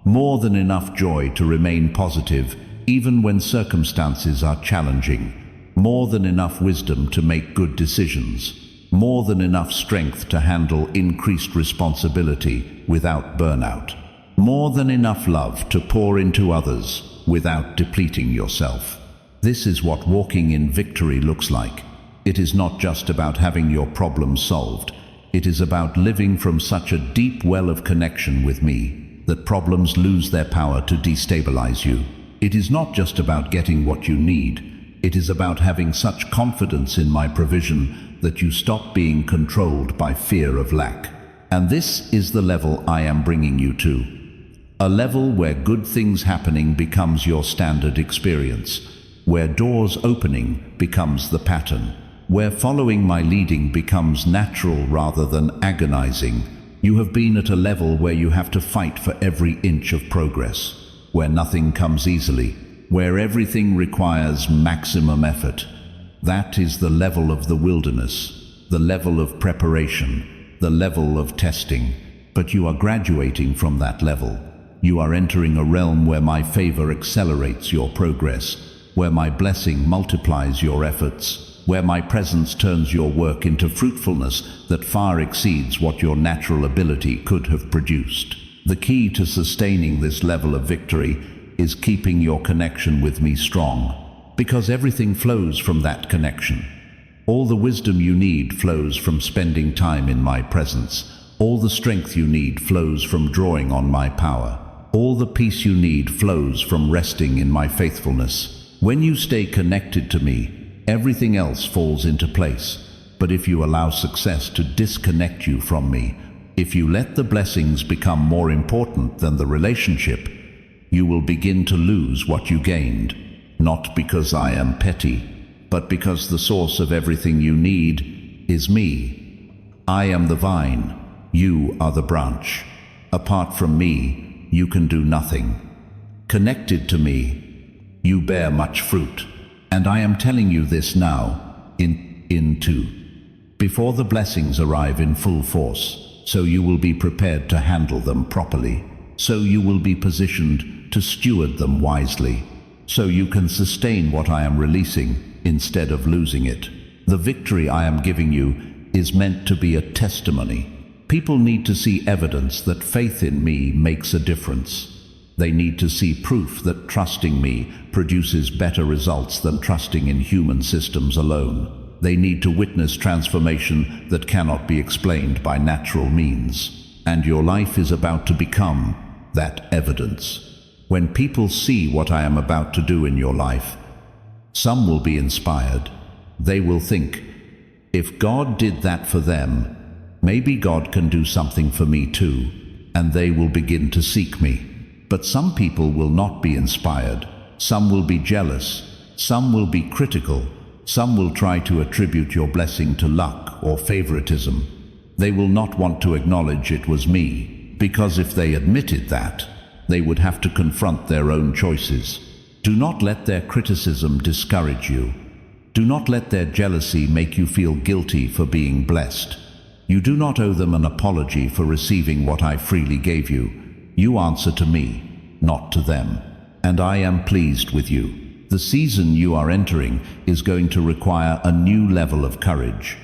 more than enough joy to remain positive even when circumstances are challenging, more than enough wisdom to make good decisions, more than enough strength to handle increased responsibility without burnout, more than enough love to pour into others without depleting yourself. This is what walking in victory looks like. It is not just about having your problems solved. It is about living from such a deep well of connection with me that problems lose their power to destabilize you. It is not just about getting what you need. It is about having such confidence in my provision that you stop being controlled by fear of lack. And this is the level I am bringing you to. A level where good things happening becomes your standard experience, where doors opening becomes the pattern, where following my leading becomes natural rather than agonizing. You have been at a level where you have to fight for every inch of progress, where nothing comes easily, where everything requires maximum effort. That is the level of the wilderness, the level of preparation, the level of testing. But you are graduating from that level. You are entering a realm where my favor accelerates your progress, where my blessing multiplies your efforts, where my presence turns your work into fruitfulness that far exceeds what your natural ability could have produced. The key to sustaining this level of victory is keeping your connection with me strong, because everything flows from that connection. All the wisdom you need flows from spending time in my presence. All the strength you need flows from drawing on my power. All the peace you need flows from resting in my faithfulness. When you stay connected to me, everything else falls into place. But if you allow success to disconnect you from me, if you let the blessings become more important than the relationship, you will begin to lose what you gained. Not because I am petty, but because the source of everything you need is me. I am the vine, you are the branch. Apart from me, you can do nothing. Connected to me, you bear much fruit. And I am telling you this now, before the blessings arrive in full force, so you will be prepared to handle them properly, so you will be positioned to steward them wisely, so you can sustain what I am releasing instead of losing it. The victory I am giving you is meant to be a testimony. People need to see evidence that faith in me makes a difference. They need to see proof that trusting me produces better results than trusting in human systems alone. They need to witness transformation that cannot be explained by natural means. And your life is about to become that evidence. When people see what I am about to do in your life, some will be inspired. They will think, if God did that for them, maybe God can do something for me too, and they will begin to seek me. But some people will not be inspired. Some will be jealous. Some will be critical. Some will try to attribute your blessing to luck or favoritism. They will not want to acknowledge it was me, because if they admitted that, they would have to confront their own choices. Do not let their criticism discourage you. Do not let their jealousy make you feel guilty for being blessed. You do not owe them an apology for receiving what I freely gave you. You answer to me, not to them. And I am pleased with you. The season you are entering is going to require a new level of courage.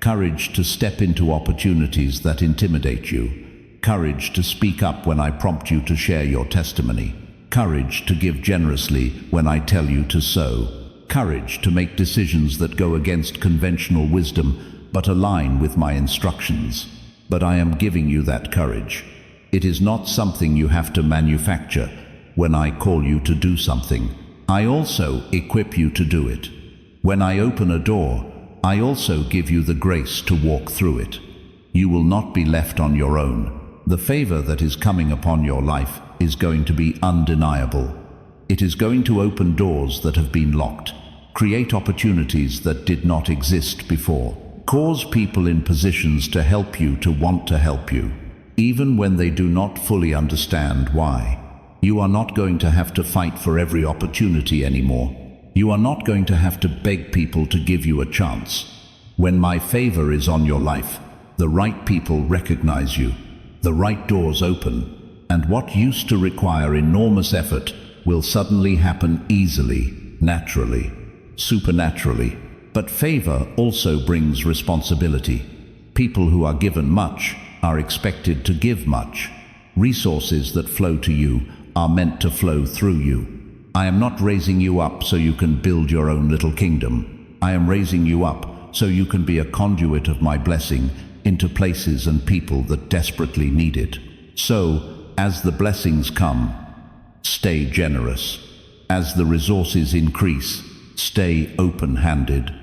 Courage to step into opportunities that intimidate you. Courage to speak up when I prompt you to share your testimony. Courage to give generously when I tell you to sow. Courage to make decisions that go against conventional wisdom but align with my instructions. But I am giving you that courage. It is not something you have to manufacture. When I call you to do something, I also equip you to do it. When I open a door, I also give you the grace to walk through it. You will not be left on your own. The favor that is coming upon your life is going to be undeniable. It is going to open doors that have been locked, create opportunities that did not exist before, cause people in positions to help you to want to help you, even when they do not fully understand why. You are not going to have to fight for every opportunity anymore. You are not going to have to beg people to give you a chance. When my favor is on your life, the right people recognize you, the right doors open, and what used to require enormous effort will suddenly happen easily, naturally, supernaturally. But favor also brings responsibility. People who are given much are expected to give much. Resources that flow to you are meant to flow through you. I am not raising you up so you can build your own little kingdom. I am raising you up so you can be a conduit of my blessing into places and people that desperately need it. So, as the blessings come, stay generous. As the resources increase, stay open-handed.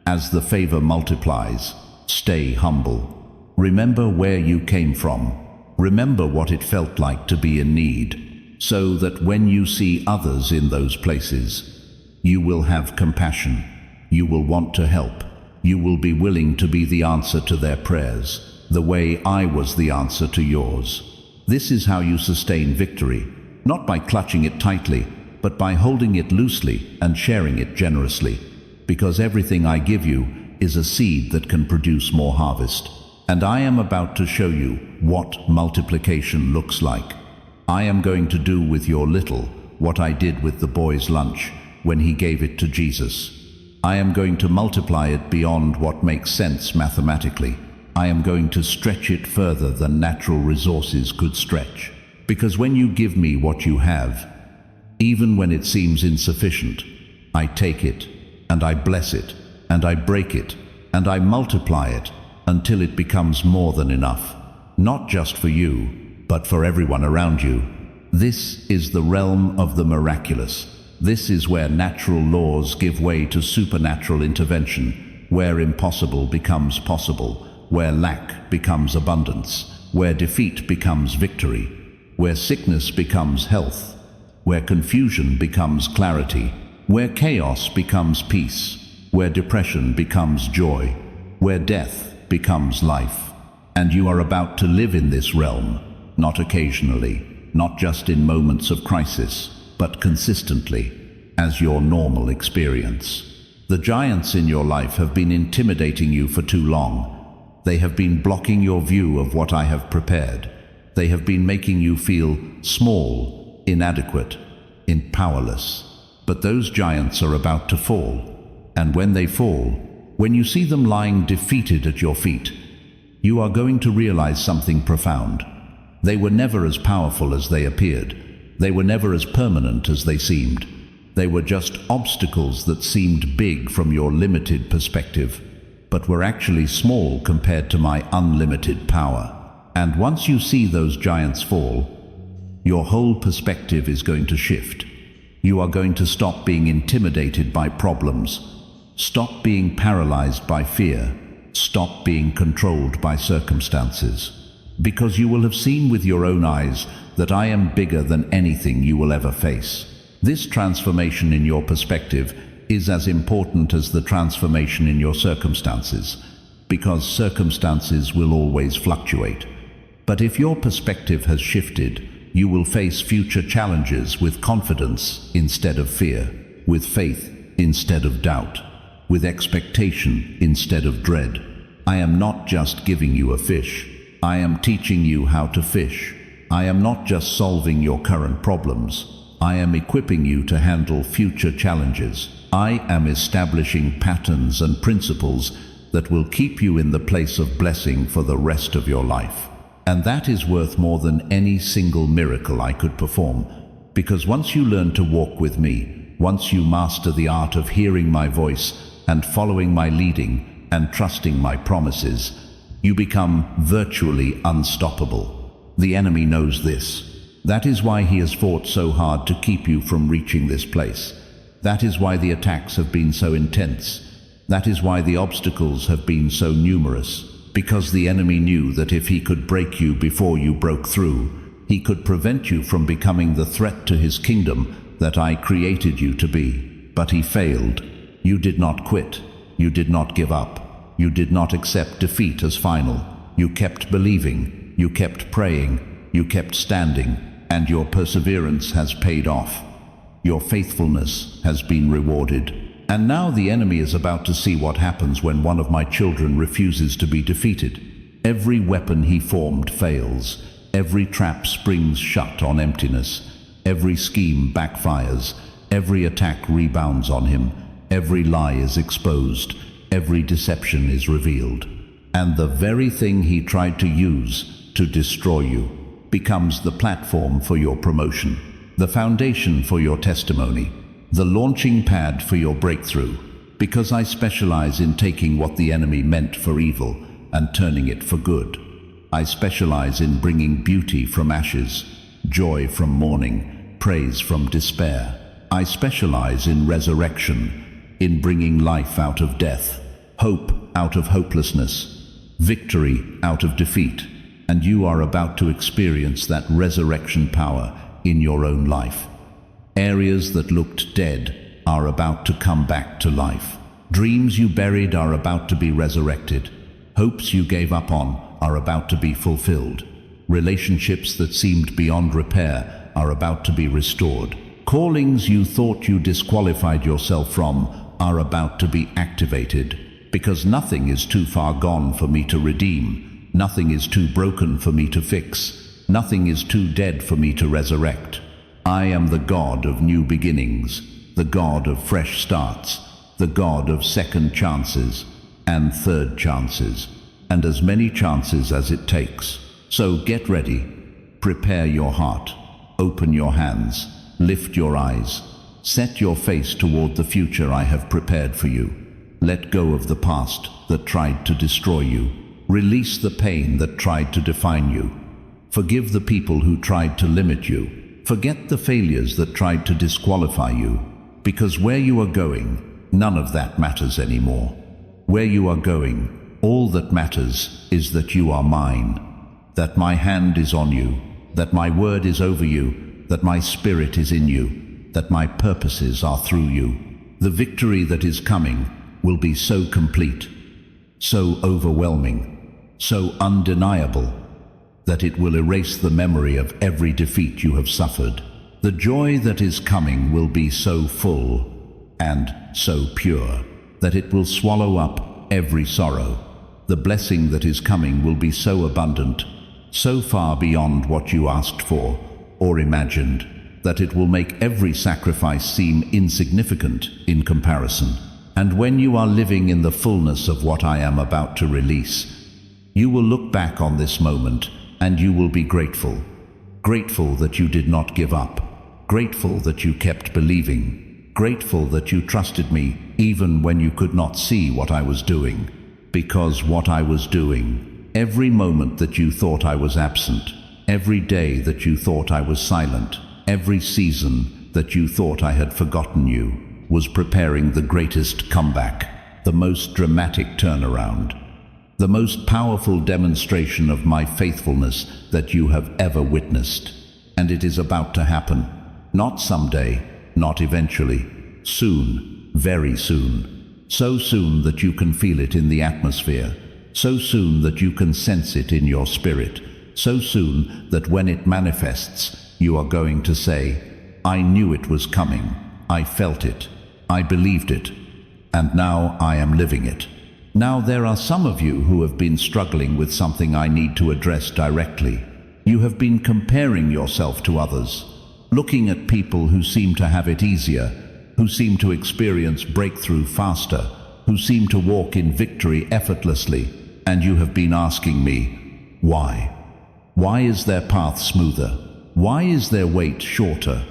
As the favor multiplies, stay humble. Remember where you came from. Remember what it felt like to be in need, so that when you see others in those places, you will have compassion. You will want to help. You will be willing to be the answer to their prayers, the way I was the answer to yours. This is how you sustain victory, not by clutching it tightly, but by holding it loosely and sharing it generously, because everything I give you is a seed that can produce more harvest. And I am about to show you what multiplication looks like. I am going to do with your little what I did with the boy's lunch when he gave it to Jesus. I am going to multiply it beyond what makes sense mathematically. I am going to stretch it further than natural resources could stretch. Because when you give me what you have, even when it seems insufficient, I take it, and I bless it, and I break it, and I multiply it until it becomes more than enough. Not just for you, but for everyone around you. This is the realm of the miraculous. This is where natural laws give way to supernatural intervention, where impossible becomes possible, where lack becomes abundance, where defeat becomes victory, where sickness becomes health, where confusion becomes clarity, where chaos becomes peace, where depression becomes joy, where death becomes life. And you are about to live in this realm, not occasionally, not just in moments of crisis, but consistently, as your normal experience. The giants in your life have been intimidating you for too long. They have been blocking your view of what I have prepared. They have been making you feel small, inadequate, powerless. But those giants are about to fall. And when they fall, when you see them lying defeated at your feet, you are going to realize something profound. They were never as powerful as they appeared. They were never as permanent as they seemed. They were just obstacles that seemed big from your limited perspective, but were actually small compared to my unlimited power. And once you see those giants fall, your whole perspective is going to shift. You are going to stop being intimidated by problems, stop being paralyzed by fear, stop being controlled by circumstances. Because you will have seen with your own eyes that I am bigger than anything you will ever face. This transformation in your perspective is as important as the transformation in your circumstances, because circumstances will always fluctuate. But if your perspective has shifted, you will face future challenges with confidence instead of fear, with faith instead of doubt, with expectation instead of dread. I am not just giving you a fish. I am teaching you how to fish. I am not just solving your current problems. I am equipping you to handle future challenges. I am establishing patterns and principles that will keep you in the place of blessing for the rest of your life. And that is worth more than any single miracle I could perform, because once you learn to walk with me, once you master the art of hearing my voice and following my leading and trusting my promises, you become virtually unstoppable. The enemy knows this. That is why he has fought so hard to keep you from reaching this place. That is why the attacks have been so intense. That is why the obstacles have been so numerous. Because the enemy knew that if he could break you before you broke through, he could prevent you from becoming the threat to his kingdom that I created you to be. But he failed. You did not quit. You did not give up. You did not accept defeat as final. You kept believing. You kept praying. You kept standing. And your perseverance has paid off. Your faithfulness has been rewarded. And now the enemy is about to see what happens when one of my children refuses to be defeated. Every weapon he formed fails. Every trap springs shut on emptiness. Every scheme backfires. Every attack rebounds on him. Every lie is exposed. Every deception is revealed. And the very thing he tried to use to destroy you becomes the platform for your promotion, the foundation for your testimony, the launching pad for your breakthrough, because I specialize in taking what the enemy meant for evil and turning it for good. I specialize in bringing beauty from ashes, joy from mourning, praise from despair. I specialize in resurrection, in bringing life out of death, hope out of hopelessness, victory out of defeat. And you are about to experience that resurrection power in your own life. Areas that looked dead are about to come back to life. Dreams you buried are about to be resurrected. Hopes you gave up on are about to be fulfilled. Relationships that seemed beyond repair are about to be restored. Callings you thought you disqualified yourself from are about to be activated, because nothing is too far gone for me to redeem. Nothing is too broken for me to fix. Nothing is too dead for me to resurrect. I am the God of new beginnings, the God of fresh starts, the God of second chances and third chances, and as many chances as it takes. So get ready, prepare your heart, open your hands, lift your eyes, set your face toward the future I have prepared for you. Let go of the past that tried to destroy you. Release the pain that tried to define you. Forgive the people who tried to limit you. Forget the failures that tried to disqualify you, because where you are going, none of that matters anymore. Where you are going, all that matters is that you are mine, that my hand is on you, that my word is over you, that my spirit is in you, that my purposes are through you. The victory that is coming will be so complete, so overwhelming, so undeniable, that it will erase the memory of every defeat you have suffered. The joy that is coming will be so full and so pure that it will swallow up every sorrow. The blessing that is coming will be so abundant, so far beyond what you asked for or imagined, that it will make every sacrifice seem insignificant in comparison. And when you are living in the fullness of what I am about to release, you will look back on this moment and you will be grateful. Grateful that you did not give up. Grateful that you kept believing. Grateful that you trusted me even when you could not see what I was doing. Because what I was doing, every moment that you thought I was absent, every day that you thought I was silent, every season that you thought I had forgotten you, was preparing the greatest comeback, the most dramatic turnaround, the most powerful demonstration of my faithfulness that you have ever witnessed. And it is about to happen. Not someday, not eventually. Soon, very soon. So soon that you can feel it in the atmosphere. So soon that you can sense it in your spirit. So soon that when it manifests, you are going to say, I knew it was coming. I felt it. I believed it. And now I am living it. Now there are some of you who have been struggling with something I need to address directly. You have been comparing yourself to others, looking at people who seem to have it easier, who seem to experience breakthrough faster, who seem to walk in victory effortlessly, and you have been asking me, why? Why is their path smoother? Why is their wait shorter?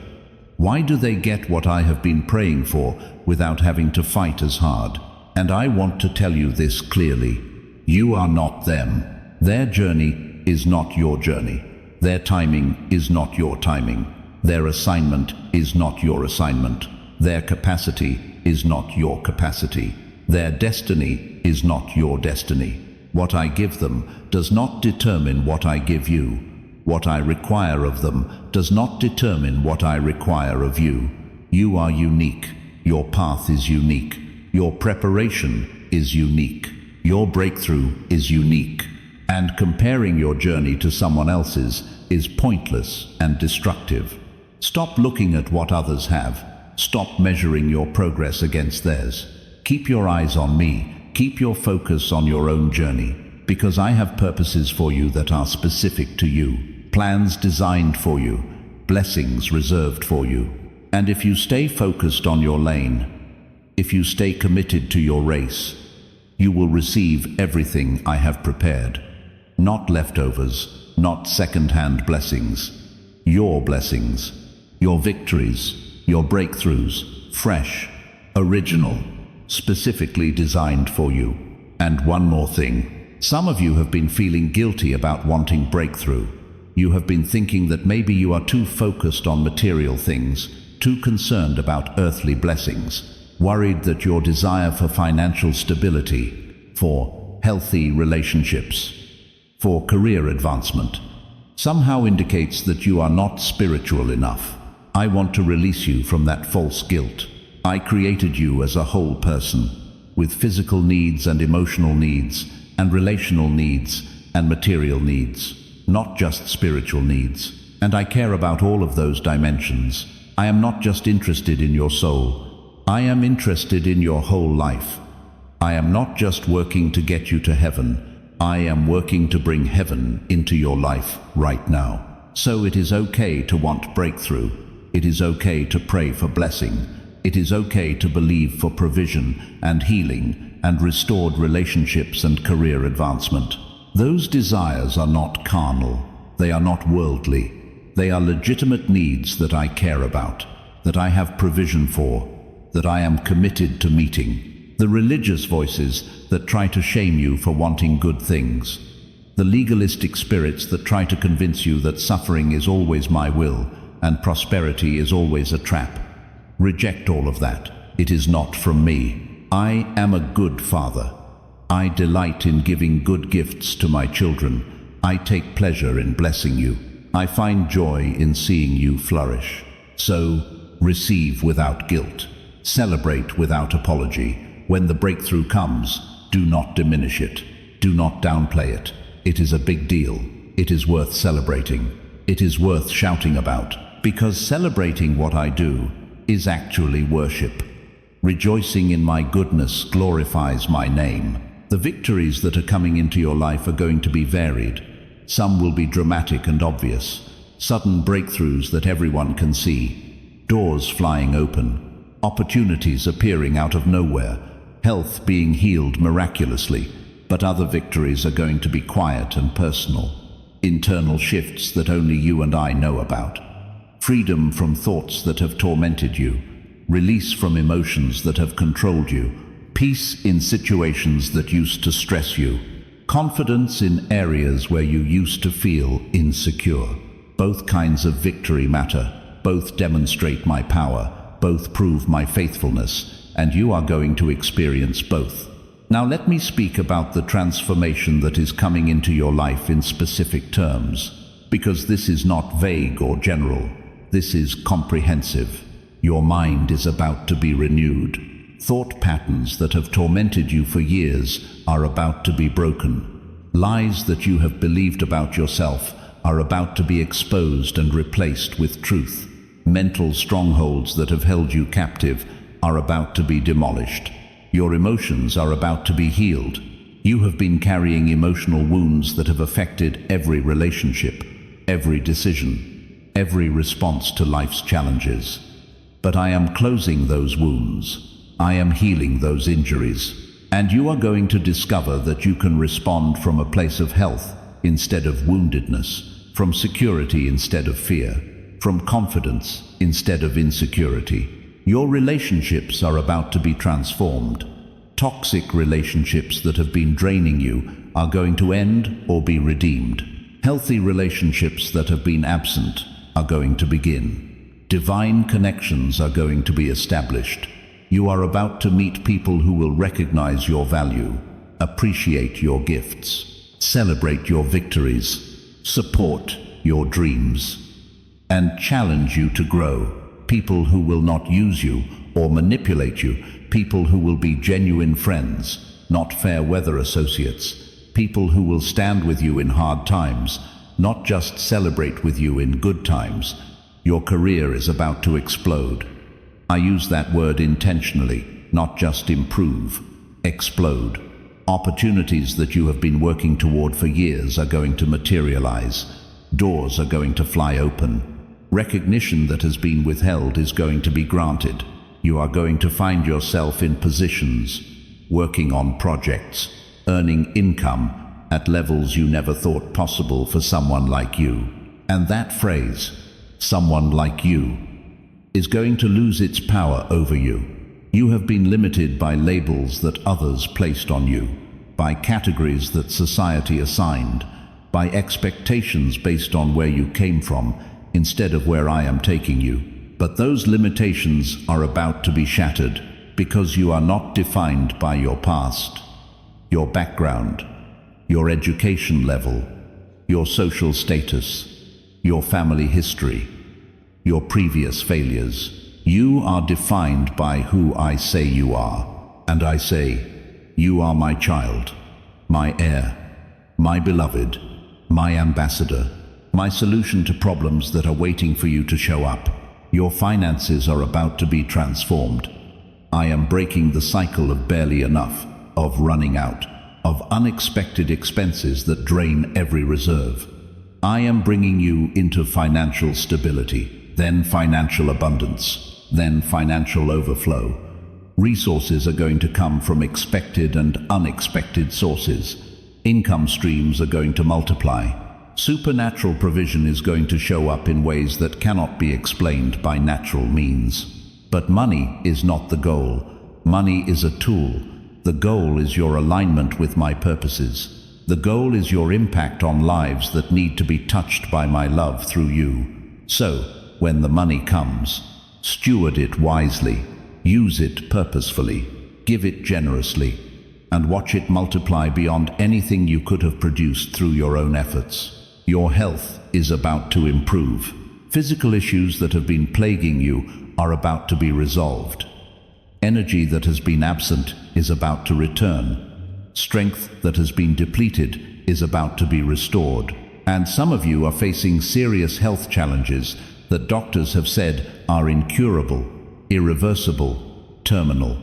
Why do they get what I have been praying for without having to fight as hard? And I want to tell you this clearly. You are not them. Their journey is not your journey. Their timing is not your timing. Their assignment is not your assignment. Their capacity is not your capacity. Their destiny is not your destiny. What I give them does not determine what I give you. What I require of them does not determine what I require of you. You are unique. Your path is unique. Your preparation is unique. Your breakthrough is unique. And comparing your journey to someone else's is pointless and destructive. Stop looking at what others have. Stop measuring your progress against theirs. Keep your eyes on me. Keep your focus on your own journey, because I have purposes for you that are specific to you, plans designed for you, blessings reserved for you. And if you stay focused on your lane, if you stay committed to your race, you will receive everything I have prepared. Not leftovers, not second-hand blessings. Your blessings, your victories, your breakthroughs, fresh, original, specifically designed for you. And one more thing. Some of you have been feeling guilty about wanting breakthrough. You have been thinking that maybe you are too focused on material things, too concerned about earthly blessings, worried that your desire for financial stability, for healthy relationships, for career advancement, somehow indicates that you are not spiritual enough. I want to release you from that false guilt. I created you as a whole person, with physical needs and emotional needs, and relational needs and material needs, not just spiritual needs. And I care about all of those dimensions. I am not just interested in your soul. I am interested in your whole life. I am not just working to get you to heaven. I am working to bring heaven into your life right now. So it is okay to want breakthrough. It is okay to pray for blessing. It is okay to believe for provision and healing and restored relationships and career advancement. Those desires are not carnal. They are not worldly. They are legitimate needs that I care about, that I have provision for, that I am committed to meeting. The religious voices that try to shame you for wanting good things. The legalistic spirits that try to convince you that suffering is always my will and prosperity is always a trap. Reject all of that. It is not from me. I am a good father. I delight in giving good gifts to my children. I take pleasure in blessing you. I find joy in seeing you flourish. So, receive without guilt. Celebrate without apology. When the breakthrough comes, do not diminish it. Do not downplay it. It is a big deal. It is worth celebrating. It is worth shouting about. Because celebrating what I do is actually worship. Rejoicing in my goodness glorifies my name. The victories that are coming into your life are going to be varied. Some will be dramatic and obvious. Sudden breakthroughs that everyone can see. Doors flying open. Opportunities appearing out of nowhere. Health being healed miraculously. But other victories are going to be quiet and personal. Internal shifts that only you and I know about. Freedom from thoughts that have tormented you. Release from emotions that have controlled you. Peace in situations that used to stress you. Confidence in areas where you used to feel insecure. Both kinds of victory matter. Both demonstrate my power. Both prove my faithfulness. And you are going to experience both. Now let me speak about the transformation that is coming into your life in specific terms. Because this is not vague or general. This is comprehensive. Your mind is about to be renewed. Thought patterns that have tormented you for years are about to be broken. Lies that you have believed about yourself are about to be exposed and replaced with truth. Mental strongholds that have held you captive are about to be demolished. Your emotions are about to be healed. You have been carrying emotional wounds that have affected every relationship, every decision, every response to life's challenges. But I am closing those wounds. I am healing those injuries. And you are going to discover that you can respond from a place of health instead of woundedness, from security instead of fear, from confidence instead of insecurity. Your relationships are about to be transformed. Toxic relationships that have been draining you are going to end or be redeemed. Healthy relationships that have been absent are going to begin. Divine connections are going to be established. You are about to meet people who will recognize your value, appreciate your gifts, celebrate your victories, support your dreams, and challenge you to grow. People who will not use you or manipulate you. People who will be genuine friends, not fair weather associates. People who will stand with you in hard times, not just celebrate with you in good times. Your career is about to explode. I use that word intentionally, not just improve. Explode. Opportunities that you have been working toward for years are going to materialize. Doors are going to fly open. Recognition that has been withheld is going to be granted. You are going to find yourself in positions, working on projects, earning income at levels you never thought possible for someone like you. And that phrase, someone like you, is going to lose its power over you. You have been limited by labels that others placed on you, by categories that society assigned, by expectations based on where you came from instead of where I am taking you. But those limitations are about to be shattered because you are not defined by your past, your background, your education level, your social status, your family history, your previous failures. You are defined by who I say you are. And I say, you are my child, my heir, my beloved, my ambassador, my solution to problems that are waiting for you to show up. Your finances are about to be transformed. I am breaking the cycle of barely enough, of running out, of unexpected expenses that drain every reserve. I am bringing you into financial stability, then financial abundance. then financial overflow. Resources are going to come from expected and unexpected sources. Income streams are going to multiply. Supernatural provision is going to show up in ways that cannot be explained by natural means. But money is not the goal. Money is a tool. The goal is your alignment with my purposes. The goal is your impact on lives that need to be touched by my love through you. So, when the money comes, steward it wisely, use it purposefully, give it generously, and watch it multiply beyond anything you could have produced through your own efforts. Your health is about to improve. Physical issues that have been plaguing you are about to be resolved. Energy that has been absent is about to return. Strength that has been depleted is about to be restored. And some of you are facing serious health challenges that doctors have said are incurable, irreversible, terminal.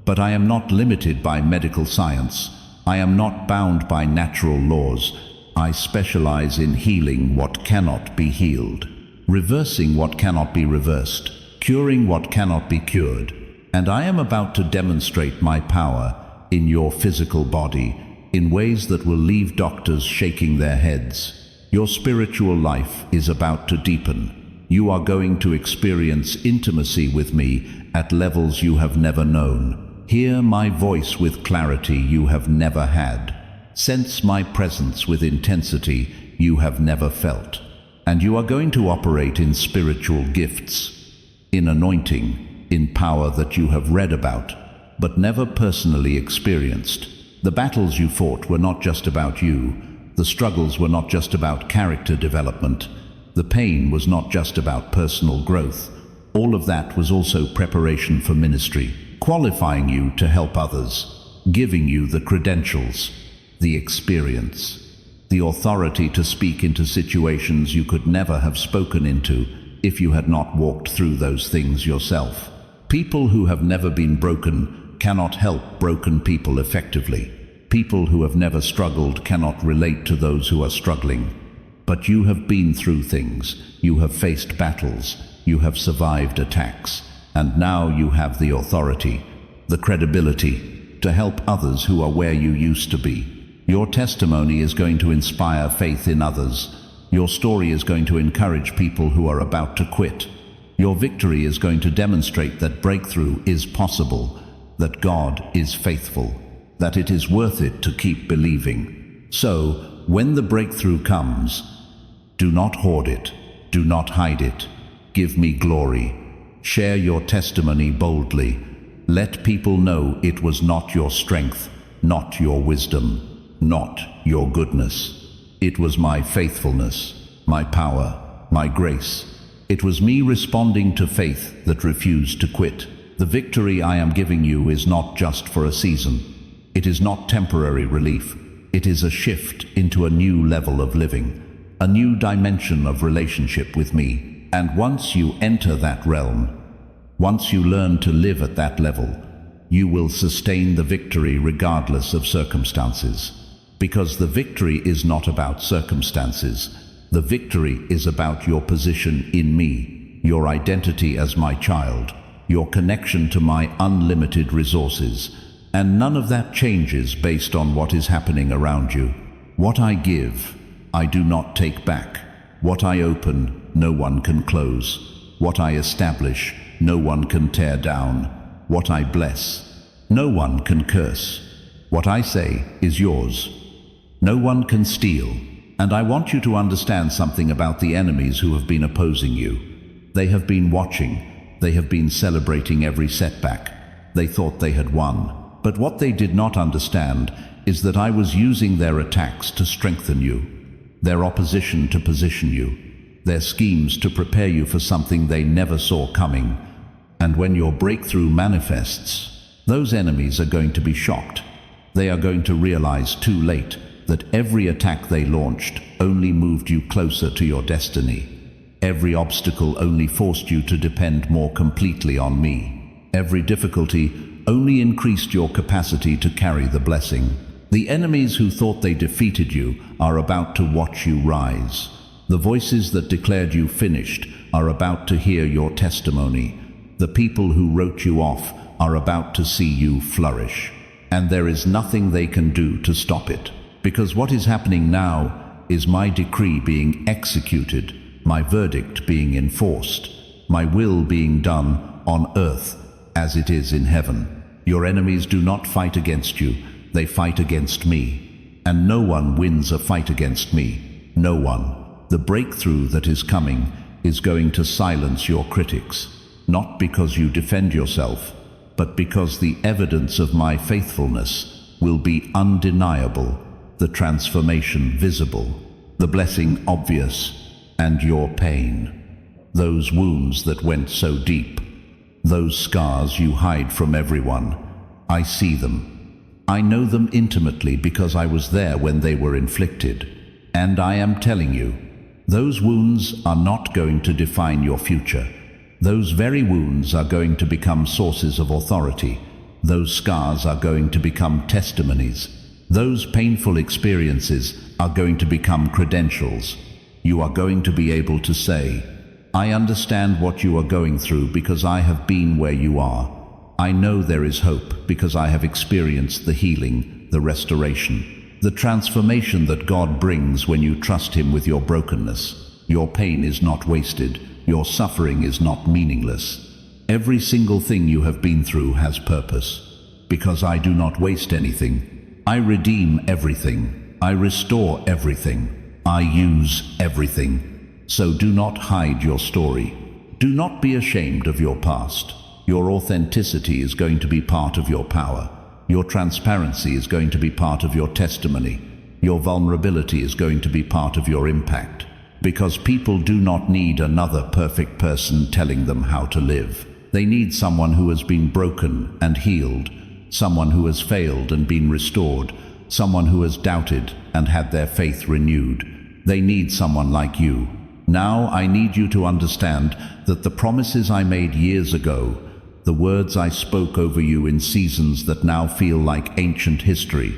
But I am not limited by medical science. I am not bound by natural laws. I specialize in healing what cannot be healed, reversing what cannot be reversed, curing what cannot be cured. And I am about to demonstrate my power in your physical body in ways that will leave doctors shaking their heads. Your spiritual life is about to deepen. You are going to experience intimacy with me at levels you have never known. Hear my voice with clarity you have never had. Sense my presence with intensity you have never felt. And you are going to operate in spiritual gifts, in anointing, in power that you have read about, but never personally experienced. The battles you fought were not just about you. The struggles were not just about character development. The pain was not just about personal growth. All of that was also preparation for ministry, qualifying you to help others, giving you the credentials, the experience, the authority to speak into situations you could never have spoken into if you had not walked through those things yourself. People who have never been broken cannot help broken people effectively. People who have never struggled cannot relate to those who are struggling. But you have been through things, you have faced battles, you have survived attacks, and now you have the authority, the credibility to help others who are where you used to be. Your testimony is going to inspire faith in others. Your story is going to encourage people who are about to quit. Your victory is going to demonstrate that breakthrough is possible, that God is faithful, that it is worth it to keep believing. So, when the breakthrough comes, do not hoard it, do not hide it. Give me glory. Share your testimony boldly. Let people know it was not your strength, not your wisdom, not your goodness. It was my faithfulness, my power, my grace. It was me responding to faith that refused to quit. The victory I am giving you is not just for a season. It is not temporary relief. It is a shift into a new level of living, a new dimension of relationship with me. And once you enter that realm, once you learn to live at that level, you will sustain the victory regardless of circumstances. Because the victory is not about circumstances. The victory is about your position in me, your identity as my child, your connection to my unlimited resources. And none of that changes based on what is happening around you. What I give, I do not take back. What I open, no one can close. What I establish, no one can tear down. What I bless, no one can curse. What I say is yours. No one can steal. And I want you to understand something about the enemies who have been opposing you. They have been watching. They have been celebrating every setback. They thought they had won. But what they did not understand is that I was using their attacks to strengthen you, their opposition to position you, their schemes to prepare you for something they never saw coming. And when your breakthrough manifests, those enemies are going to be shocked. They are going to realize too late that every attack they launched only moved you closer to your destiny. Every obstacle only forced you to depend more completely on me. Every difficulty only increased your capacity to carry the blessing. The enemies who thought they defeated you are about to watch you rise. The voices that declared you finished are about to hear your testimony. The people who wrote you off are about to see you flourish, and there is nothing they can do to stop it. Because what is happening now is my decree being executed, my verdict being enforced, my will being done on earth as it is in heaven. Your enemies do not fight against you, they fight against me. And no one wins a fight against me. No one. The breakthrough that is coming is going to silence your critics, not because you defend yourself, but because the evidence of my faithfulness will be undeniable, the transformation visible, the blessing obvious, and your pain. Those wounds that went so deep, those scars you hide from everyone, I see them. I know them intimately because I was there when they were inflicted. And I am telling you, those wounds are not going to define your future. Those very wounds are going to become sources of authority. Those scars are going to become testimonies. Those painful experiences are going to become credentials. You are going to be able to say, I understand what you are going through because I have been where you are. I know there is hope because I have experienced the healing, the restoration, the transformation that God brings when you trust Him with your brokenness. Your pain is not wasted. Your suffering is not meaningless. Every single thing you have been through has purpose. Because I do not waste anything. I redeem everything. I restore everything. I use everything. So do not hide your story. Do not be ashamed of your past. Your authenticity is going to be part of your power. Your transparency is going to be part of your testimony. Your vulnerability is going to be part of your impact. Because people do not need another perfect person telling them how to live. They need someone who has been broken and healed, someone who has failed and been restored, someone who has doubted and had their faith renewed. They need someone like you. Now I need you to understand that the promises I made years ago, the words I spoke over you in seasons that now feel like ancient history,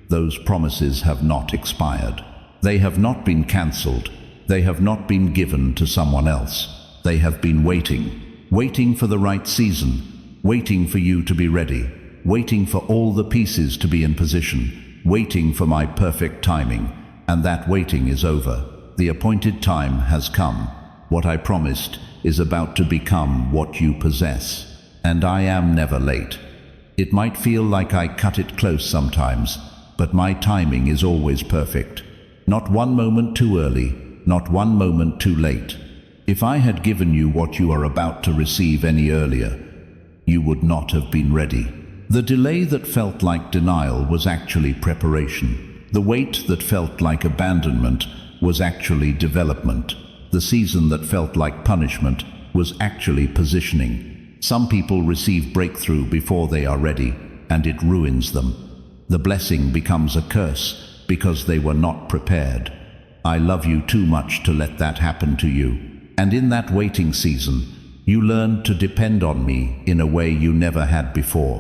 those promises have not expired. They have not been cancelled. They have not been given to someone else. They have been waiting for the right season, waiting for you to be ready, waiting for all the pieces to be in position, waiting for my perfect timing, and that waiting is over. The appointed time has come. What I promised is about to become what you possess. And I am never late. It might feel like I cut it close sometimes, but my timing is always perfect. Not one moment too early, not one moment too late. If I had given you what you are about to receive any earlier, you would not have been ready. The delay that felt like denial was actually preparation. The wait that felt like abandonment was actually development. The season that felt like punishment was actually positioning. Some people receive breakthrough before they are ready, and it ruins them. The blessing becomes a curse because they were not prepared. I love you too much to let that happen to you. And in that waiting season, you learned to depend on me in a way you never had before.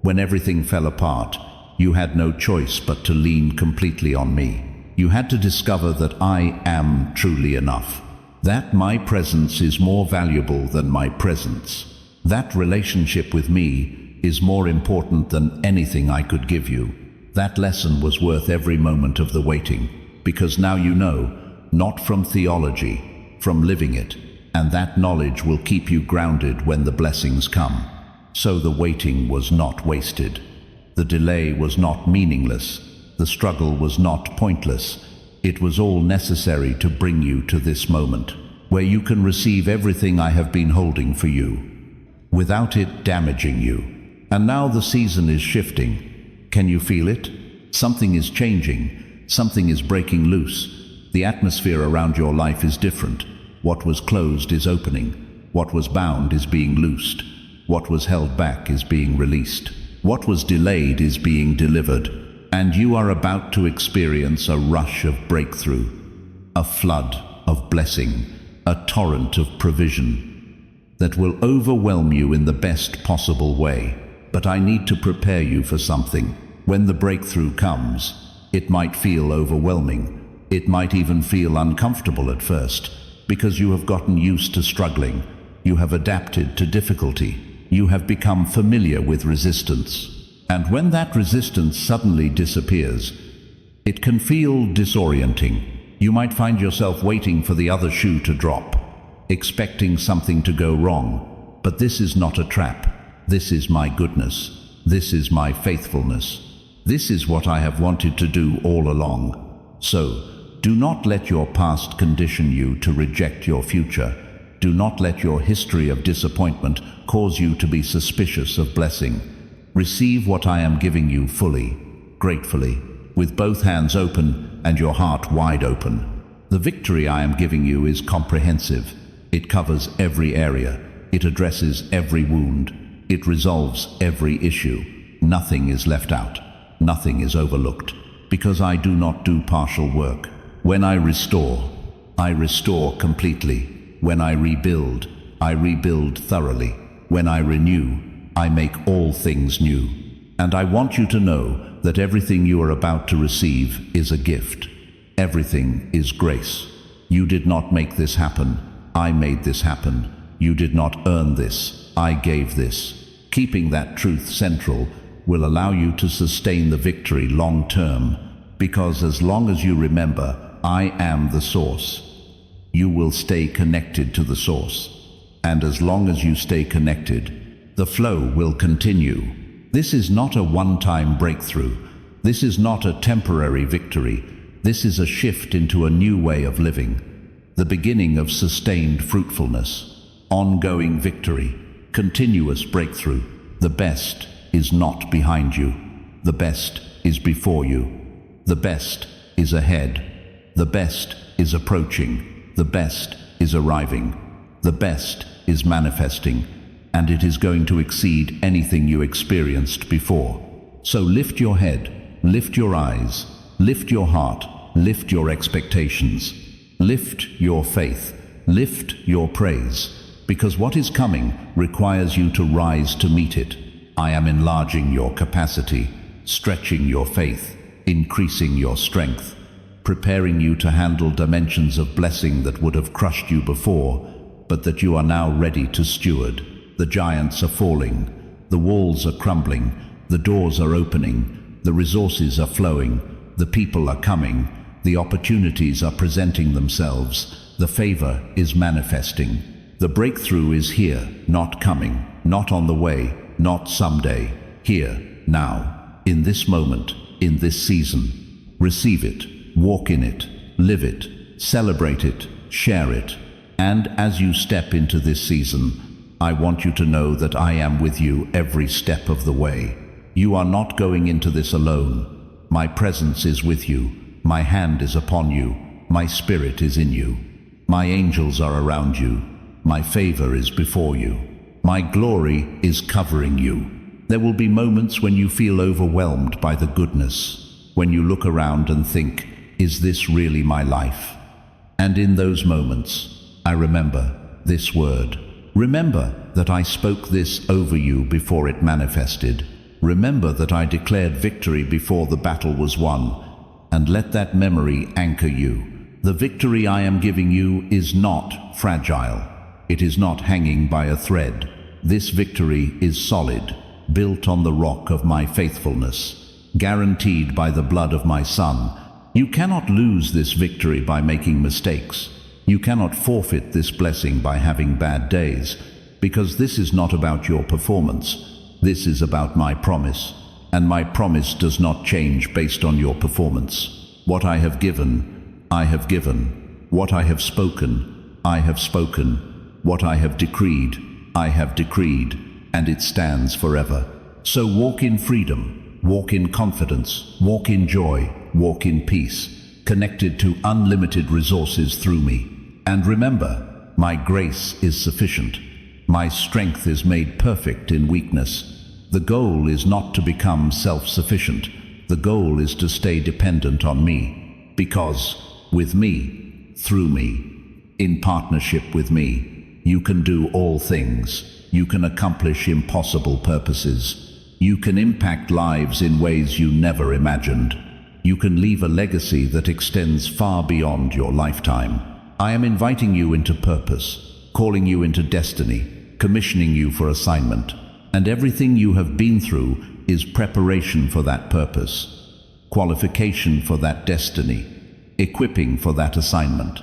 When everything fell apart, you had no choice but to lean completely on me. You had to discover that I am truly enough. That my presence is more valuable than my presence. That relationship with me is more important than anything I could give you. That lesson was worth every moment of the waiting, because now you know, not from theology, from living it, and that knowledge will keep you grounded when the blessings come. So the waiting was not wasted. The delay was not meaningless. The struggle was not pointless. It was all necessary to bring you to this moment, where you can receive everything I have been holding for you, without it damaging you. And now the season is shifting. Can you feel it? Something is changing. Something is breaking loose. The atmosphere around your life is different. What was closed is opening. What was bound is being loosed. What was held back is being released. What was delayed is being delivered. And you are about to experience a rush of breakthrough, a flood of blessing, a torrent of provision that will overwhelm you in the best possible way. But I need to prepare you for something. When the breakthrough comes, it might feel overwhelming. It might even feel uncomfortable at first, because you have gotten used to struggling. You have adapted to difficulty. You have become familiar with resistance. And when that resistance suddenly disappears, it can feel disorienting. You might find yourself waiting for the other shoe to drop, expecting something to go wrong. But this is not a trap. This is my goodness. This is my faithfulness. This is what I have wanted to do all along. So, do not let your past condition you to reject your future. Do not let your history of disappointment cause you to be suspicious of blessing. Receive what I am giving you fully, gratefully, with both hands open and your heart wide open. The victory I am giving you is comprehensive. It covers every area. It addresses every wound. It resolves every issue. Nothing is left out. Nothing is overlooked. Because I do not do partial work. When I restore completely. When I rebuild thoroughly. When I renew, I make all things new. And I want you to know that everything you are about to receive is a gift. Everything is grace. You did not make this happen. I made this happen. You did not earn this. I gave this. Keeping that truth central will allow you to sustain the victory long term, because as long as you remember, I am the source, you will stay connected to the source. And as long as you stay connected, the flow will continue. This is not a one-time breakthrough. This is not a temporary victory. This is a shift into a new way of living. The beginning of sustained fruitfulness, ongoing victory, continuous breakthrough. The best is not behind you. The best is before you. The best is ahead. The best is approaching. The best is arriving. The best is manifesting, and it is going to exceed anything you experienced before. So lift your head, lift your eyes, lift your heart, lift your expectations, lift your faith, lift your praise, because what is coming requires you to rise to meet it. I am enlarging your capacity, stretching your faith, increasing your strength, preparing you to handle dimensions of blessing that would have crushed you before, but that you are now ready to steward. The giants are falling, the walls are crumbling, the doors are opening, the resources are flowing, the people are coming, the opportunities are presenting themselves, the favor is manifesting. The breakthrough is here, not coming, not on the way, not someday. Here, now, in this moment, in this season. Receive it, walk in it, live it, celebrate it, share it. And as you step into this season, I want you to know that I am with you every step of the way. You are not going into this alone. My presence is with you. My hand is upon you. My spirit is in you. My angels are around you. My favor is before you. My glory is covering you. There will be moments when you feel overwhelmed by the goodness, when you look around and think, is this really my life? And in those moments, I remember this word. Remember that I spoke this over you before it manifested. Remember that I declared victory before the battle was won. And let that memory anchor you. The victory I am giving you is not fragile. It is not hanging by a thread. This victory is solid, built on the rock of my faithfulness, guaranteed by the blood of my Son. You cannot lose this victory by making mistakes. You cannot forfeit this blessing by having bad days, because this is not about your performance. This is about my promise, and my promise does not change based on your performance. What I have given, I have given. What I have spoken, I have spoken. What I have decreed, I have decreed, and it stands forever. So walk in freedom, walk in confidence, walk in joy, walk in peace, connected to unlimited resources through me. And remember, my grace is sufficient. My strength is made perfect in weakness. The goal is not to become self-sufficient. The goal is to stay dependent on me. Because with me, through me, in partnership with me, you can do all things. You can accomplish impossible purposes. You can impact lives in ways you never imagined. You can leave a legacy that extends far beyond your lifetime. I am inviting you into purpose, calling you into destiny, commissioning you for assignment. And everything you have been through is preparation for that purpose, qualification for that destiny, equipping for that assignment.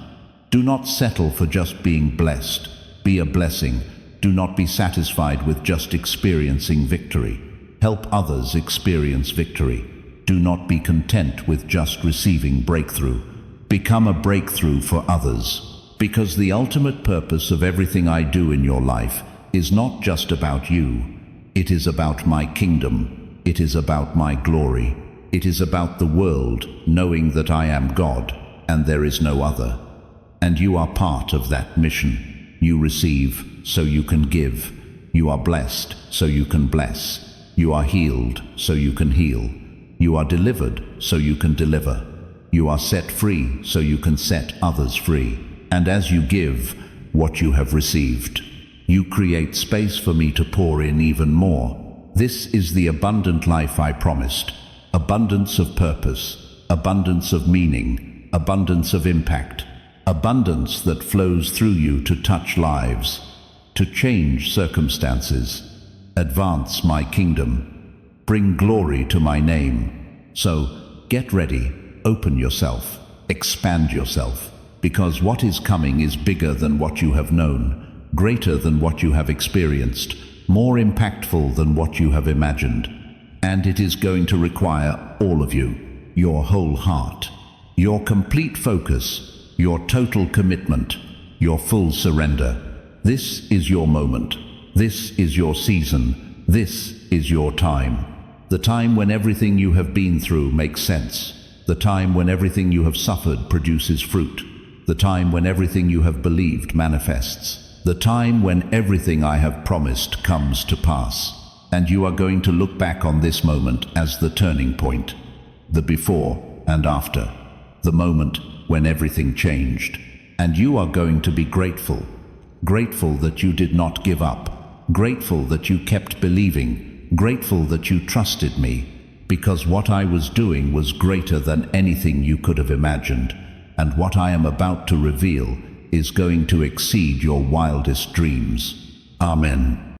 Do not settle for just being blessed. Be a blessing. Do not be satisfied with just experiencing victory. Help others experience victory. Do not be content with just receiving breakthrough. Become a breakthrough for others. Because the ultimate purpose of everything I do in your life is not just about you. It is about my kingdom. It is about my glory. It is about the world knowing that I am God and there is no other. And you are part of that mission. You receive so you can give. You are blessed so you can bless. You are healed so you can heal. You are delivered so you can deliver. You are set free so you can set others free. And as you give what you have received, you create space for me to pour in even more. This is the abundant life I promised. Abundance of purpose, abundance of meaning, abundance of impact, abundance that flows through you to touch lives, to change circumstances, advance my kingdom, bring glory to my name. So get ready, open yourself, expand yourself, because what is coming is bigger than what you have known, greater than what you have experienced, more impactful than what you have imagined. And it is going to require all of you, your whole heart, your complete focus, your total commitment, your full surrender. This is your moment. This is your season. This is your time. The time when everything you have been through makes sense. The time when everything you have suffered produces fruit. The time when everything you have believed manifests. The time when everything I have promised comes to pass. And you are going to look back on this moment as the turning point, the before and after, the moment when everything changed. And you are going to be grateful. Grateful that you did not give up. Grateful that you kept believing. Grateful that you trusted me, because what I was doing was greater than anything you could have imagined. And what I am about to reveal is going to exceed your wildest dreams. Amen.